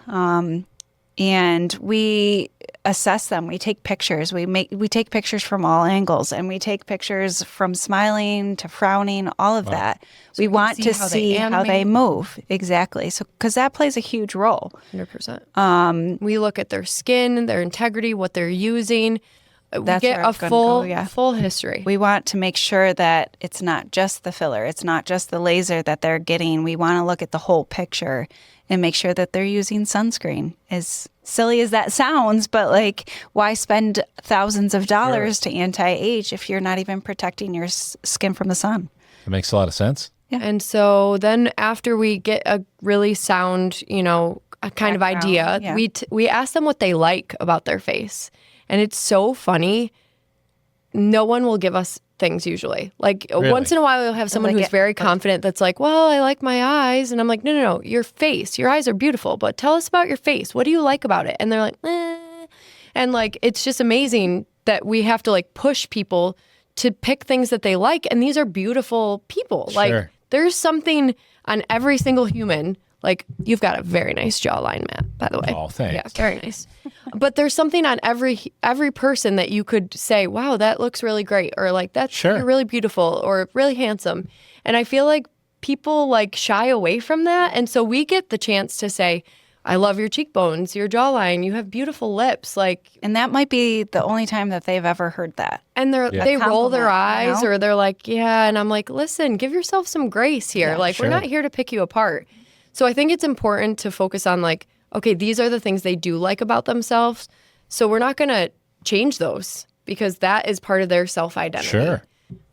And we assess them. We take pictures. We take pictures from all angles, and we take pictures from smiling to frowning, all of that. So we want to see how they move. Exactly. So because that plays a huge role. 100%. We look at their skin, their integrity, what they're using. We get a full history. We want to make sure that it's not just the filler. It's not just the laser that they're getting. We want to look at the whole picture and make sure that they're using sunscreen. As silly as that sounds, but like, why spend thousands of dollars to anti-age if you're not even protecting your skin from the sun? It makes a lot of sense. Yeah. And so then after we get a really sound, you know, a kind of idea, we ask them what they like about their face. And it's so funny. No one will give us things usually. Like once in a while, you'll have someone who's very confident that's like, well, I like my eyes. And I'm like, no, your face, your eyes are beautiful, but tell us about your face. What do you like about it? And they're like, eh. And like, it's just amazing that we have to like push people to pick things that they like. And these are beautiful people. Sure. Like there's something on every single human. Like, you've got a very nice jawline, Matt, by the way. Oh, thanks. Yeah, very nice. But there's something on every person that you could say, wow, that looks really great. Or like, you're really beautiful or really handsome. And I feel like people like shy away from that. And so we get the chance to say, I love your cheekbones, your jawline, you have beautiful lips. Like, and that might be the only time that they've ever heard that. And they roll their eyes, or they're like, yeah. And I'm like, listen, give yourself some grace here. Yeah, like, we're not here to pick you apart. So I think it's important to focus on like, okay, these are the things they do like about themselves. So we're not going to change those because that is part of their self-identity. Sure.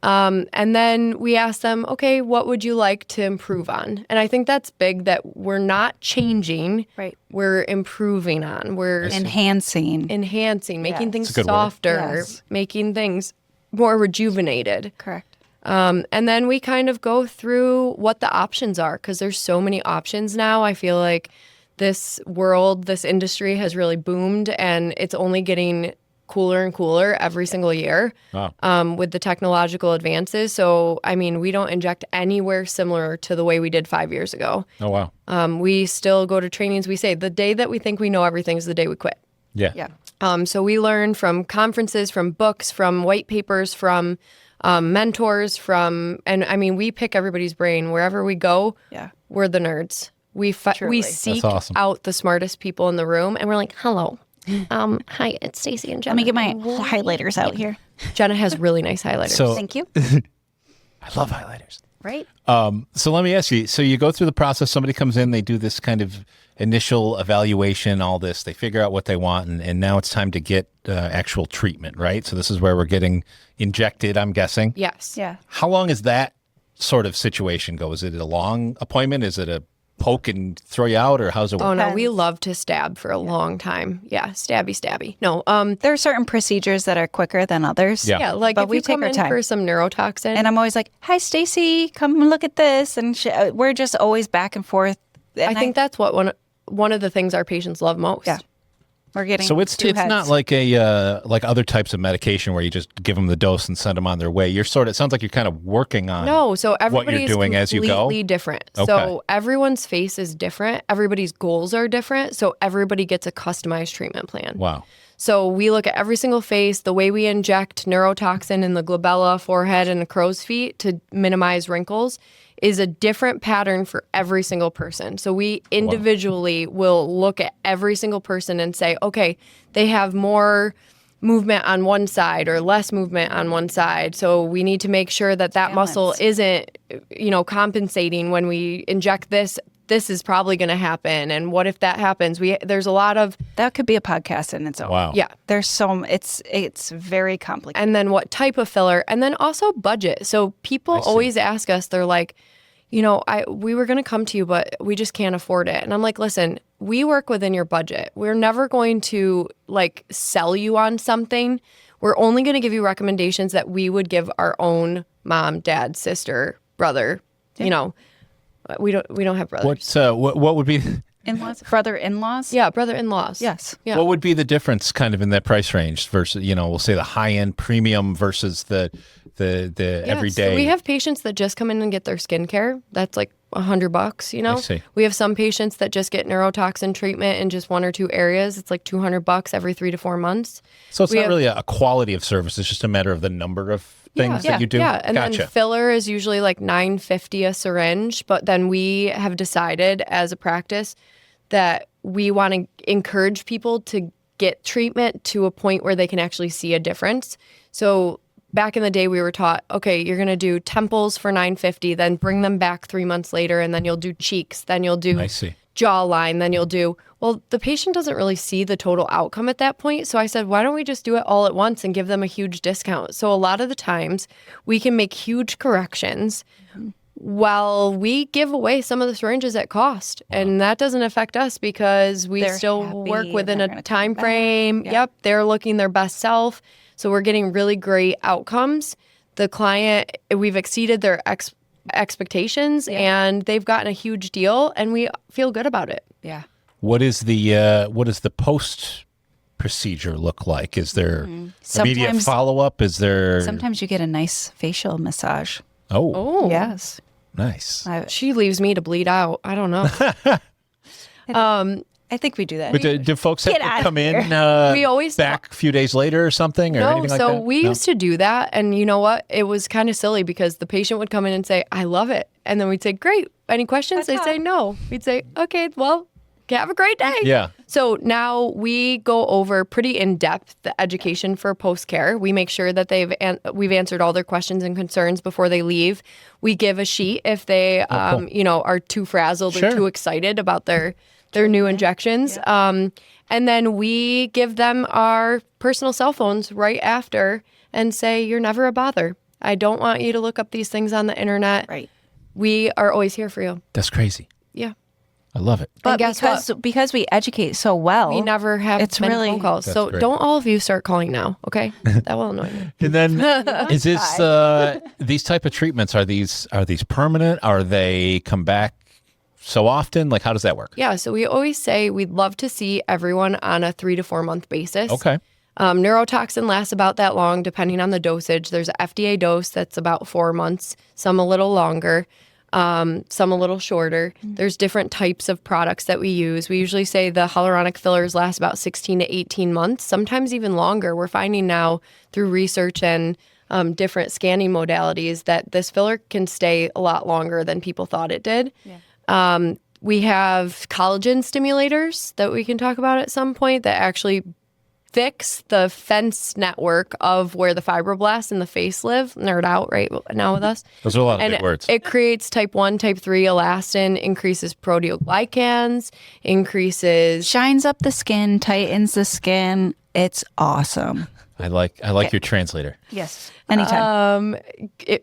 And then we ask them, okay, what would you like to improve on? And I think that's big, that we're not changing. Right. We're improving on. We're enhancing, making things softer, making things more rejuvenated. Correct. And then we kind of go through what the options are, because there's so many options now. I feel like this industry has really boomed, and it's only getting cooler and cooler every single year with the technological advances. So, I mean, we don't inject anywhere similar to the way we did 5 years ago. Oh, wow. We still go to trainings. We say the day that we think we know everything is the day we quit. Yeah. So we learn from conferences, from books, from white papers, from mentors, and I mean, we pick everybody's brain wherever we go. Yeah, we're the nerds. We seek out the smartest people in the room, and we're like, hello, hi, it's Stacy and Jenna. Let me get my highlighters out here. Jenna has really nice highlighters. So, thank you. I love highlighters. Right. So let me ask you. So you go through the process. Somebody comes in, they do this kind of initial evaluation, all this. They figure out what they want, and now it's time to get actual treatment, right? So this is where we're getting injected, I'm guessing. Yes. Yeah. How long is that sort of situation go? Is it a long appointment? Is it a poke and throw you out, or how's it work? Oh no, we Depends. love to stab for a long time. Yeah, stabby. No, There are certain procedures that are quicker than others. Yeah. yeah, like But if we you take come our in time. for some neurotoxin, And I'm always like, "Hi, Stacy, come look at this." And we're just always back and forth. I And think that's what one of the things our patients love most. Yeah. We're getting So it's two heads. not like a like other types of medication where you just give them the dose and send them on their way. You're it sounds like you're kind of working on No, so what everybody's you're doing as you go. completely different. Okay. So everyone's face is different. Everybody's goals are different. So everybody gets a customized treatment plan. Wow. So we look at every single face, the way we inject neurotoxin in the glabella, forehead, and the crow's feet to minimize wrinkles is a different pattern for every single person. So we individually will look at every single person and say, okay, they have more movement on one side or less movement on one side. So we need to make sure that muscle isn't, compensating when we inject this. This is probably going to happen. And what if that happens? There's a lot of, That could be a podcast in its own. Wow. yeah. There's it's very complicated. And then what type of filler, and then also budget. So people always ask us, they're like, we were going to come to you, but we just can't afford it. And I'm like, listen, we work within your budget. We're never going to sell you on something. We're only going to give you recommendations that we would give our own mom, dad, sister, brother. We don't have brothers. What would be In-laws, brother-in-laws. Yeah, brother-in-laws. Yes. Yeah. what would be the difference kind of in that price range versus we'll say the high end premium versus the everyday? So we have patients that just come in and get their skincare. That's like $100, I see. We have some patients that just get neurotoxin treatment in just one or two areas. It's like $200 every 3 to 4 months. So it's we not have- really a quality of service. It's just a matter of the number of things that you do. Yeah, and Gotcha. then filler is usually like $9.50 a syringe. But then we have decided as a practice that we want to encourage people to get treatment to a point where they can actually see a difference. So back in the day, we were taught, okay, you're going to do temples for $9.50, then bring them back 3 months later, and then you'll do cheeks, then you'll do I see. jawline, then you'll do, well, the patient doesn't really see the total outcome at that point. So I said, why don't we just do it all at once and give them a huge discount? So a lot of the times we can make huge corrections while we give away some of the syringes at cost. And that doesn't affect us because we They're still happy work and within they're a gonna come time back. frame. Yeah. Yep, they're looking their best self. So we're getting really great outcomes. The client, we've exceeded their expectations and they've gotten a huge deal and we feel good about it. Yeah. What is the post procedure look like? Is there immediate Sometimes- follow up? Is there Sometimes you get a nice facial massage. Oh, Yes. nice. She leaves me to bleed out. I don't know. I think we do that. But do folks have Get to outta come in We always back a few days later or something or No, anything like so that? we No? used to do that. And you know what? It was kind of silly because the patient would come in and say, I love it. And then we'd say, great. Any questions? They'd say no. We'd say, okay, well, have a great day. Yeah. So now we go over pretty in depth the education for Postcare. We make sure that we've answered all their questions and concerns before they leave. We give a sheet if they are too frazzled Sure. or too excited about their new injections. And then we give them our personal cell phones right after and say, you're never a bother. I don't want you to look up these things on the internet. Right. We are always here for you. That's crazy. Yeah. I love it. But guess because we educate so well, We never have it's many really- phone calls. That's So great. don't all of you start calling now, okay? That will annoy me. And then is this these type of treatments are these permanent? Are they come back so often? Like how does that work? Yeah, so we always say we'd love to see everyone on a 3 to 4 month basis. Okay. Neurotoxin lasts about that long, depending on the dosage. There's an FDA dose that's about 4 months, some a little longer, some a little shorter. There's different types of products that we use. We usually say the hyaluronic fillers last about 16 to 18 months, sometimes even longer. We're finding now through research and different scanning modalities that this filler can stay a lot longer than people thought it did. Yeah. We have collagen stimulators that we can talk about at some point that actually fix the fence network of where the fibroblasts in the face live. Nerd out right now with us. Those are a lot of And big words. it creates type 1, type 3 elastin, increases proteoglycans, increases... shines up the skin, tightens the skin. It's awesome. I like your translator. Yes. Anytime.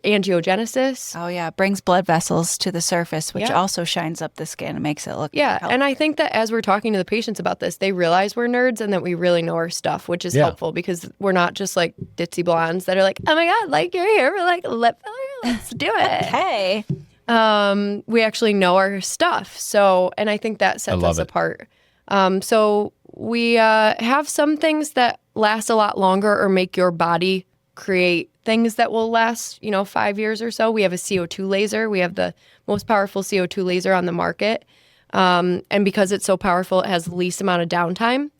Angiogenesis. Oh, yeah. It brings blood vessels to the surface, which Yeah. also shines up the skin and makes it look Yeah, healthier. and I think that as we're talking to the patients about this, they realize we're nerds and that we really know our stuff, which is Yeah. helpful because we're not just like ditzy blondes that are like, oh my God, like you're here for like lip filler, let's do it. Hey. We actually know our stuff. So, and I think that sets love us it. apart. So we have some things that last a lot longer or make your body create things that will last, 5 years or so. We have a CO2 laser. We have the most powerful CO2 laser on the market. And because it's so powerful, it has the least amount of downtime.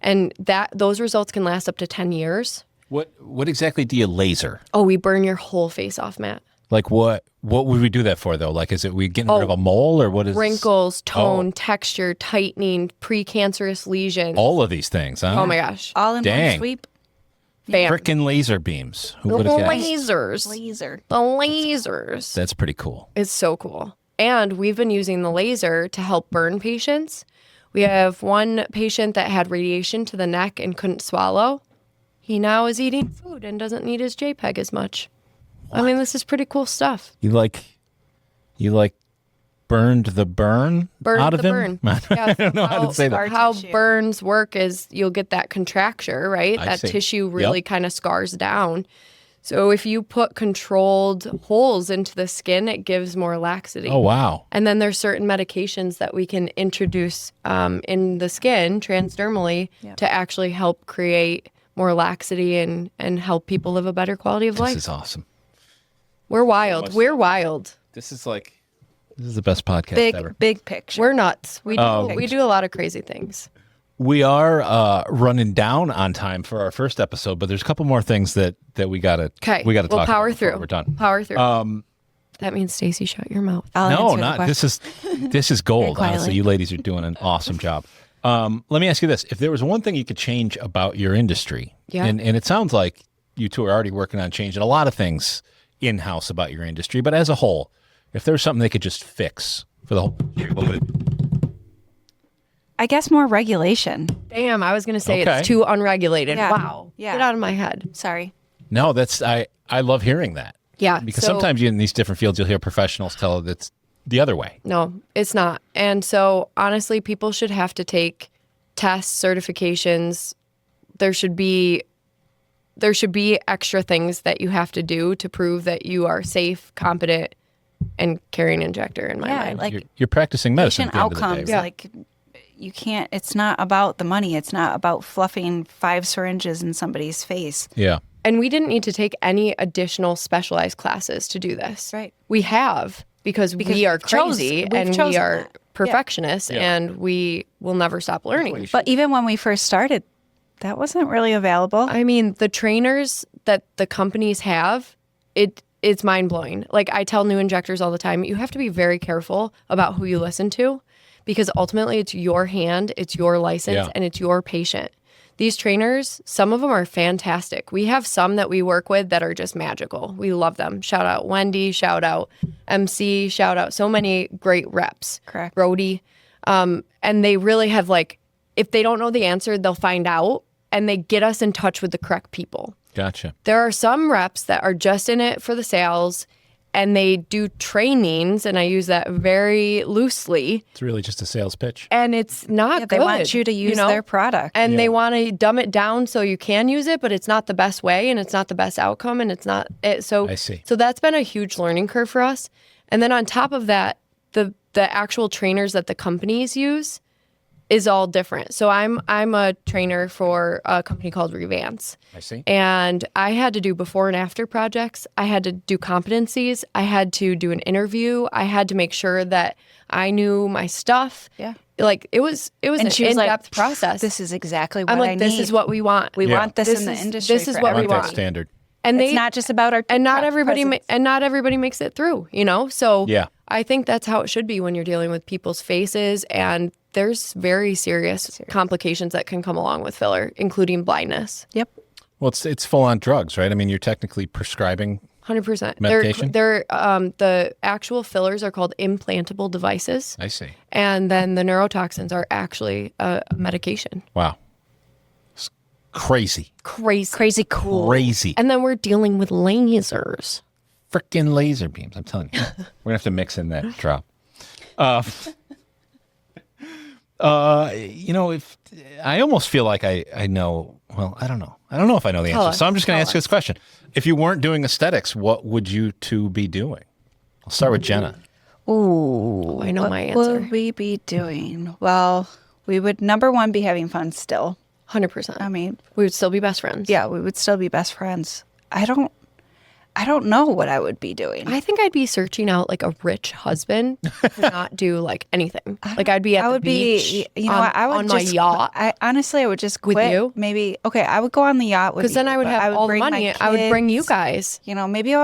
And those results can last up to 10 years. What exactly do you laser? Oh, we burn your whole face off, Matt. Like what would we do that for though? Like is it we getting rid of a mole or what is Wrinkles, tone, texture, tightening, precancerous lesions. all of these things, huh? Oh my gosh. All in Dang. one sweep. Bam. Frickin' laser beams. Who The would have guessed? lasers. Laser. The lasers. That's pretty cool. It's so cool. And we've been using the laser to help burn patients. We have one patient that had radiation to the neck and couldn't swallow. He now is eating food and doesn't need his JPEG as much. I mean, this is pretty cool stuff. You burned the burn Burned out of the him? burn. I don't know how to say that. How tissue. burns work is you'll get that contracture, right? I That see. tissue really Yep. kind of scars down. So if you put controlled holes into the skin, it gives more laxity. Oh wow. And then there's certain medications that we can introduce in the skin transdermally to actually help create more laxity and help people live a better quality of This life. is awesome. We're wild. We're wild. This is the best podcast ever. Big picture. We're nuts. We do, okay. we do a lot of crazy things. We are running down on time for our first episode, but there's a couple more things that we gotta Okay. we gotta we'll talk power about before through. we're done. Power through. That means Stacey, shut your mouth. I'll No, answer the not question. this is gold. quietly. Honestly, you ladies are doing an awesome job. Let me ask you this: if there was one thing you could change about your industry, Yeah. and it sounds like you two are already working on changing a lot of things in house about your industry, but as a whole, if there was something they could just fix for the whole, what would it? I guess more regulation. Damn, I was going to say Okay. it's too unregulated. Yeah. Wow. Yeah. Get out of my head. Sorry. No, that's I love hearing that Yeah. because so- sometimes in these different fields you'll hear professionals tell that's the other way. No, it's not. And so honestly, people should have to take tests, certifications. There should be extra things that you have to do to prove that you are safe, competent, and carrying an injector in my Yeah, mind. like You're practicing medicine. patient At the end outcomes. of the day. Yeah. Like you can't. It's not about the money. It's not about fluffing 5 syringes in somebody's face. Yeah. And we didn't need to take any additional specialized classes to do this. Right. We have because we are we've chosen- crazy we've and we chosen are that. perfectionists Yeah. and we will never stop learning. But even when we first started, that wasn't really available. I mean, the trainers that the companies have, it's mind blowing. Like I tell new injectors all the time, you have to be very careful about who you listen to because ultimately it's your hand, it's your license, Yeah. and it's your patient. These trainers, some of them are fantastic. We have some that we work with that are just magical. We love them. Shout out Wendy, shout out MC, shout out so many great reps. Correct. Brody. And they really have like, if they don't know the answer, they'll find out and they get us in touch with the correct people. Gotcha. There are some reps that are just in it for the sales and they do trainings, and I use that very loosely, It's really just a sales pitch. and it's not Yeah, good. they want you to use their product. And they want to dumb it down so you can use it, but it's not the best way and it's not the best outcome and it's not it. So I see. So that's been a huge learning curve for us. And then on top of that, the actual trainers that the companies use is all different. So I'm a trainer for a company called Revance. I see. And I had to do before and after projects. I had to do competencies. I had to do an interview. I had to make sure that I knew my stuff. Yeah. Like it was an And she was like, in-depth process. This is exactly what I'm like, I need. this is what we want. we Yeah. want this in the is- industry. this is for what we I want that want. everybody. standard. And It's not just about our and not pre- everybody presence. and not everybody makes it through, you know? So Yeah. I think that's how it should be when you're dealing with people's faces, and there's very serious complications that can come along with filler, including blindness. Yep. Well, it's full on drugs, right? I mean, you're technically prescribing. 100%. Medication? They're the actual fillers are called implantable devices, I see. and then the neurotoxins are actually a medication. Wow. crazy. Crazy cool. Crazy. And then we're dealing with lasers. Freaking laser beams. I'm telling you. We're going to have to mix in that drop. If I almost feel like I know, well, I don't know. I don't know if I know the answer. So I'm just going to ask you this question. If you weren't doing aesthetics, what would you two be doing? I'll start with Jenna. Ooh, I know what my answer. would we be doing? Well, we would, number one, be having fun still. 100%. I mean, we would still be best friends. yeah, we would still be best friends. I don't know what I would be doing. I think I'd be searching out like a rich husband to not do like anything. Like I'd be at the beach I would on just, my yacht. I would just quit. With you? Maybe, okay, I would go on the yacht with you. Because then I would but have all the bring my money. I would bring you kids. guys. Maybe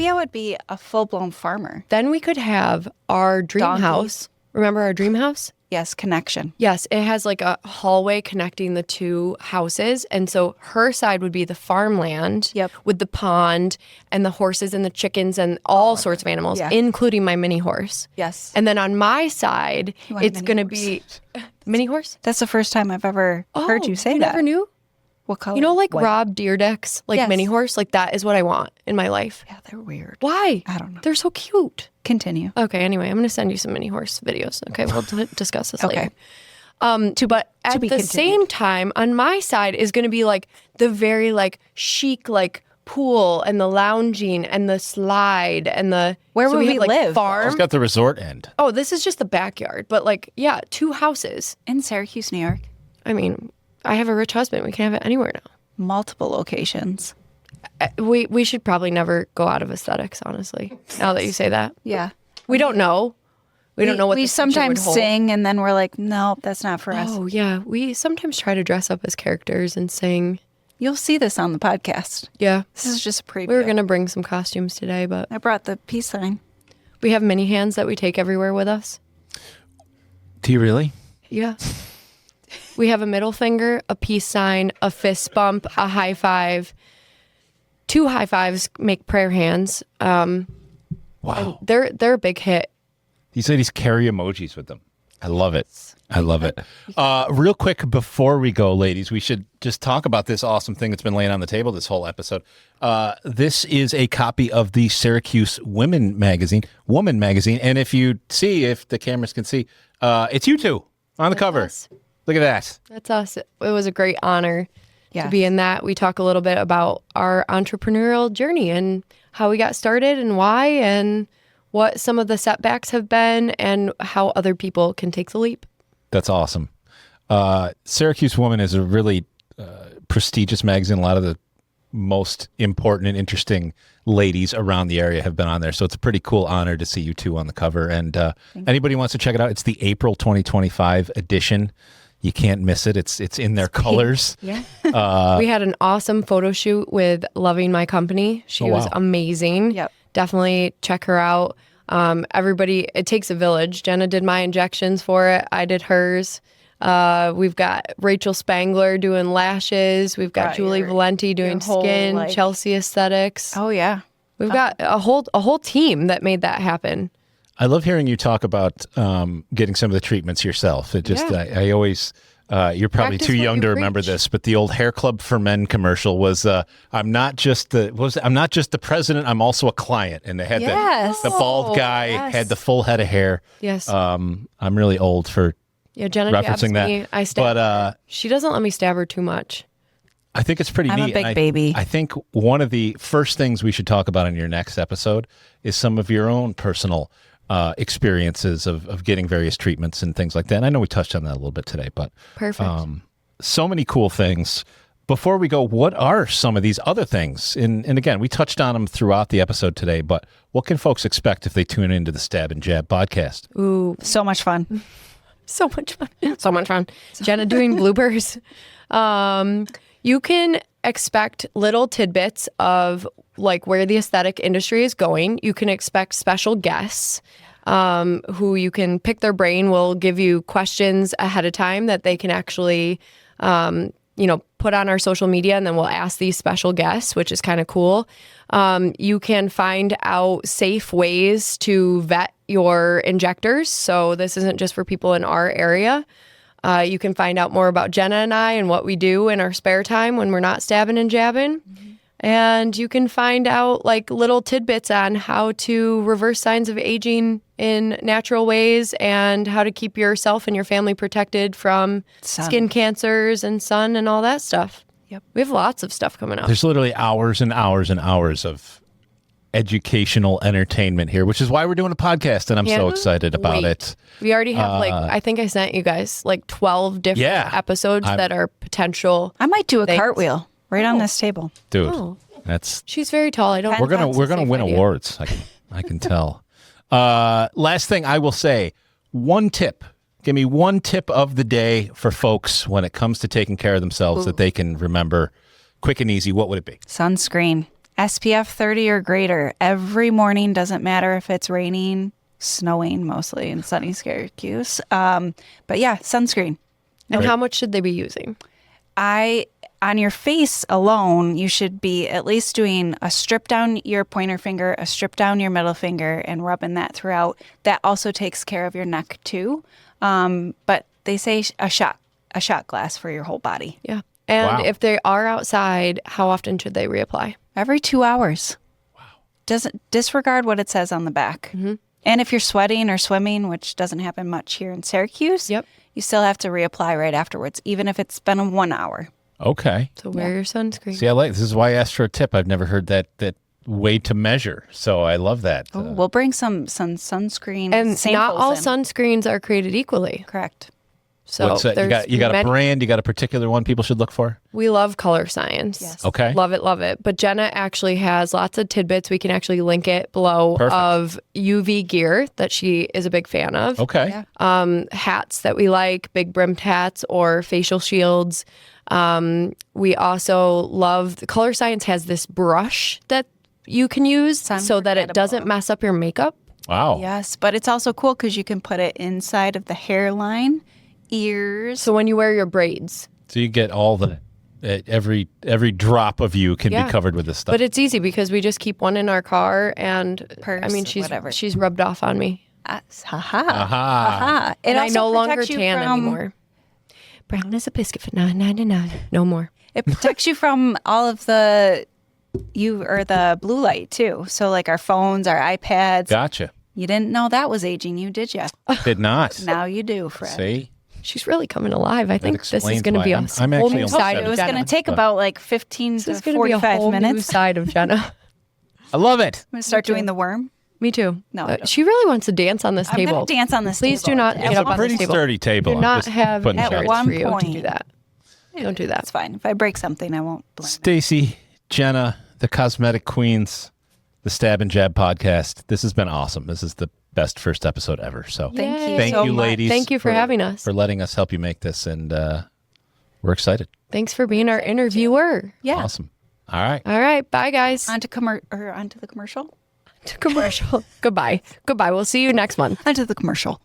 I would be a full-blown farmer. Then we could have our dream Donkeys. house. Remember our dream house? Yes, connection. Yes, it has like a hallway connecting the two houses. And so her side would be the farmland Yep. with the pond and the horses and the chickens and all sorts of animals, Yeah. including my mini horse. Yes. And then on my side, You want a it's mini going to horse? be mini horse. That's the first time I've ever heard you say you that. never knew? What color? You know, like White. Rob Dyrdek's like Yes. mini horse? Like that is what I want in my life. Yeah, they're weird. Why? I don't know. They're so cute. Continue. Okay, anyway, I'm going to send you some mini horse videos. Okay, we'll discuss this Okay. later. But at be the continued. same time, on my side is going to be like the very like chic like pool and the lounging and the slide and the Where would we we have, like, live? It's farm. got the resort end. Oh, this is just the backyard, but like yeah, 2 houses. In Syracuse, New York. I mean, I have a rich husband. We can have it anywhere now. Multiple locations. We should probably never go out of aesthetics, honestly. Now that you say that, Yeah. we don't know. We don't know what we the future would sometimes hold. sing and then we're like, no, that's not for us. Oh yeah, we sometimes try to dress up as characters and sing. You'll see this on the podcast. Yeah, This is just a preview. we were gonna bring some costumes today, but I brought the peace sign. we have mini hands that we take everywhere with us. Do you really? Yeah. We have a middle finger, a peace sign, a fist bump, a high five. 2 high fives make prayer hands. Wow. They're a big hit. These ladies carry emojis with them. I love it. I love it. Real quick before we go, ladies, we should just talk about this awesome thing that's been laying on the table this whole episode. This is a copy of the Syracuse Woman magazine. And if the cameras can see, it's you two on the cover. us. Look at that. That's us. It was a great honor to Yes. be in that. We talk a little bit about our entrepreneurial journey and how we got started and why and what some of the setbacks have been and how other people can take the leap. That's awesome. Syracuse Woman is a really prestigious magazine. A lot of the most important and interesting ladies around the area have been on there. So it's a pretty cool honor to see you two on the cover. And anybody wants to check it out, it's the April 2025 edition. You can't miss it. It's in their colors. Yeah. We had an awesome photo shoot with Loving My Company. She was wow. amazing. Yep. Definitely check her out. Everybody, it takes a village. Jenna did my injections for it. I did hers. We've got Rachel Spangler doing lashes. We've got Got Julie your- Valenti doing your whole, skin, like- Chelsea Aesthetics. Oh, yeah. We've got a whole team that made that happen. I love hearing you talk about getting some of the treatments yourself. It just, Yeah. I always, you're probably Practice too what young you to remember preach. this, but the old Hair Club for Men commercial was, I'm not just the president, I'm also a client. And they had Yes. the bald guy yes. had the full head of hair. Yes. I'm really old for Yeah, Jenna jabs referencing that. me. I stab But, her. She doesn't let me stab her too much. I think it's pretty I'm a neat. big and baby. I think one of the first things we should talk about in your next episode is some of your own personal experiences of getting various treatments and things like that. And I know we touched on that a little bit today, but Perfect. so many cool things. Before we go, what are some of these other things? And again, we touched on them throughout the episode today, but what can folks expect if they tune into the Stab and Jab podcast? Ooh, So much fun. so much fun. So much fun. Jenna doing bloopers. You can expect little tidbits of like where the aesthetic industry is going. You can expect special guests who you can pick their brain. We'll give you questions ahead of time that they can actually, put on our social media, and then we'll ask these special guests, which is kind of cool. You can find out safe ways to vet your injectors. So this isn't just for people in our area. You can find out more about Jenna and I and what we do in our spare time when we're not stabbing and jabbing. And you can find out like little tidbits on how to reverse signs of aging in natural ways and how to keep yourself and your family protected from skin cancers and sun and all that stuff. Yep. We have lots of stuff coming up. There's literally hours and hours and hours of educational entertainment here, which is why we're doing a podcast, and I'm so excited about it. We already have I think I sent you guys like 12 different episodes that are potential. I might do a cartwheel right on this table. Dude, that's she's very tall. I don't. we're gonna win awards. I can tell. Last thing I will say, one tip. Give me one tip of the day for folks when it comes to taking care of themselves that they can remember, quick and easy. What would it be? Sunscreen. SPF 30 or greater every morning. Doesn't matter if it's raining, snowing mostly in sunny Syracuse. But yeah, sunscreen. And how much should they be using? On your face alone, you should be at least doing a strip down your pointer finger, a strip down your middle finger, and rubbing that throughout. That also takes care of your neck too. But they say a shot glass for your whole body. Yeah. And if they are outside, how often should they reapply? Every 2 hours. Wow. Doesn't disregard what it says on the back. Mm-hmm. And if you're sweating or swimming, which doesn't happen much here in Syracuse, you still have to reapply right afterwards, even if it's been 1 hour. Okay. So wear your sunscreen. See, this is why I asked for a tip. I've never heard that way to measure. So I love that. We'll bring some sunscreen and samples not all in. sunscreens are created equally. Correct. So you got a brand, you got a particular one people should look for? We love Color Science. Yes. Okay. Love it. But Jenna actually has lots of tidbits. We can actually link it below of UV gear that she is a big fan of. Okay. Yeah. Hats that we like, big brimmed hats or facial shields. We also love Color Science has this brush that you can use so that it doesn't mess up your makeup. Wow. Yes, but it's also cool because you can put it inside of the hairline, ears. So when you wear your braids. So you get all the every drop of you can be covered with this stuff. But it's easy because we just keep one in our car and Purse, I mean she's rubbed off on me. Aha. And I no longer tan anymore. Brown as a biscuit for $9.99. No more. It protects you from all of the blue light too. So like our phones, our iPads. Gotcha. You didn't know that was aging you, did you? Did not. Now you do, Fred. See? She's really coming alive. I think this is going to be a I'm whole actually new almost side It of was Jenna. going to take about like 15 This to is going to be a 45 whole minutes. new side of Jenna. I love it. I'm going to start doing the worm. Me too. No, she really wants to dance on this I'm table. going to dance on this Please table. do not It's get up a on pretty this table. sturdy table. Do I'm not just have putting it insurance out. for you to point. do that. Don't do that. That's fine. If I break something, I won't blame it. Stacy, Jenna, the Cosmetic Queens, the Stab and Jab podcast. This has been awesome. This is the best first episode ever. So Thank you, ladies. Thank you for having us. For letting us help you make this. And we're excited. Thanks for being our interviewer. Yeah. Awesome. All right. All right. Bye, guys. Onto the commercial. To commercial. Goodbye. We'll see you next month. Onto the commercial.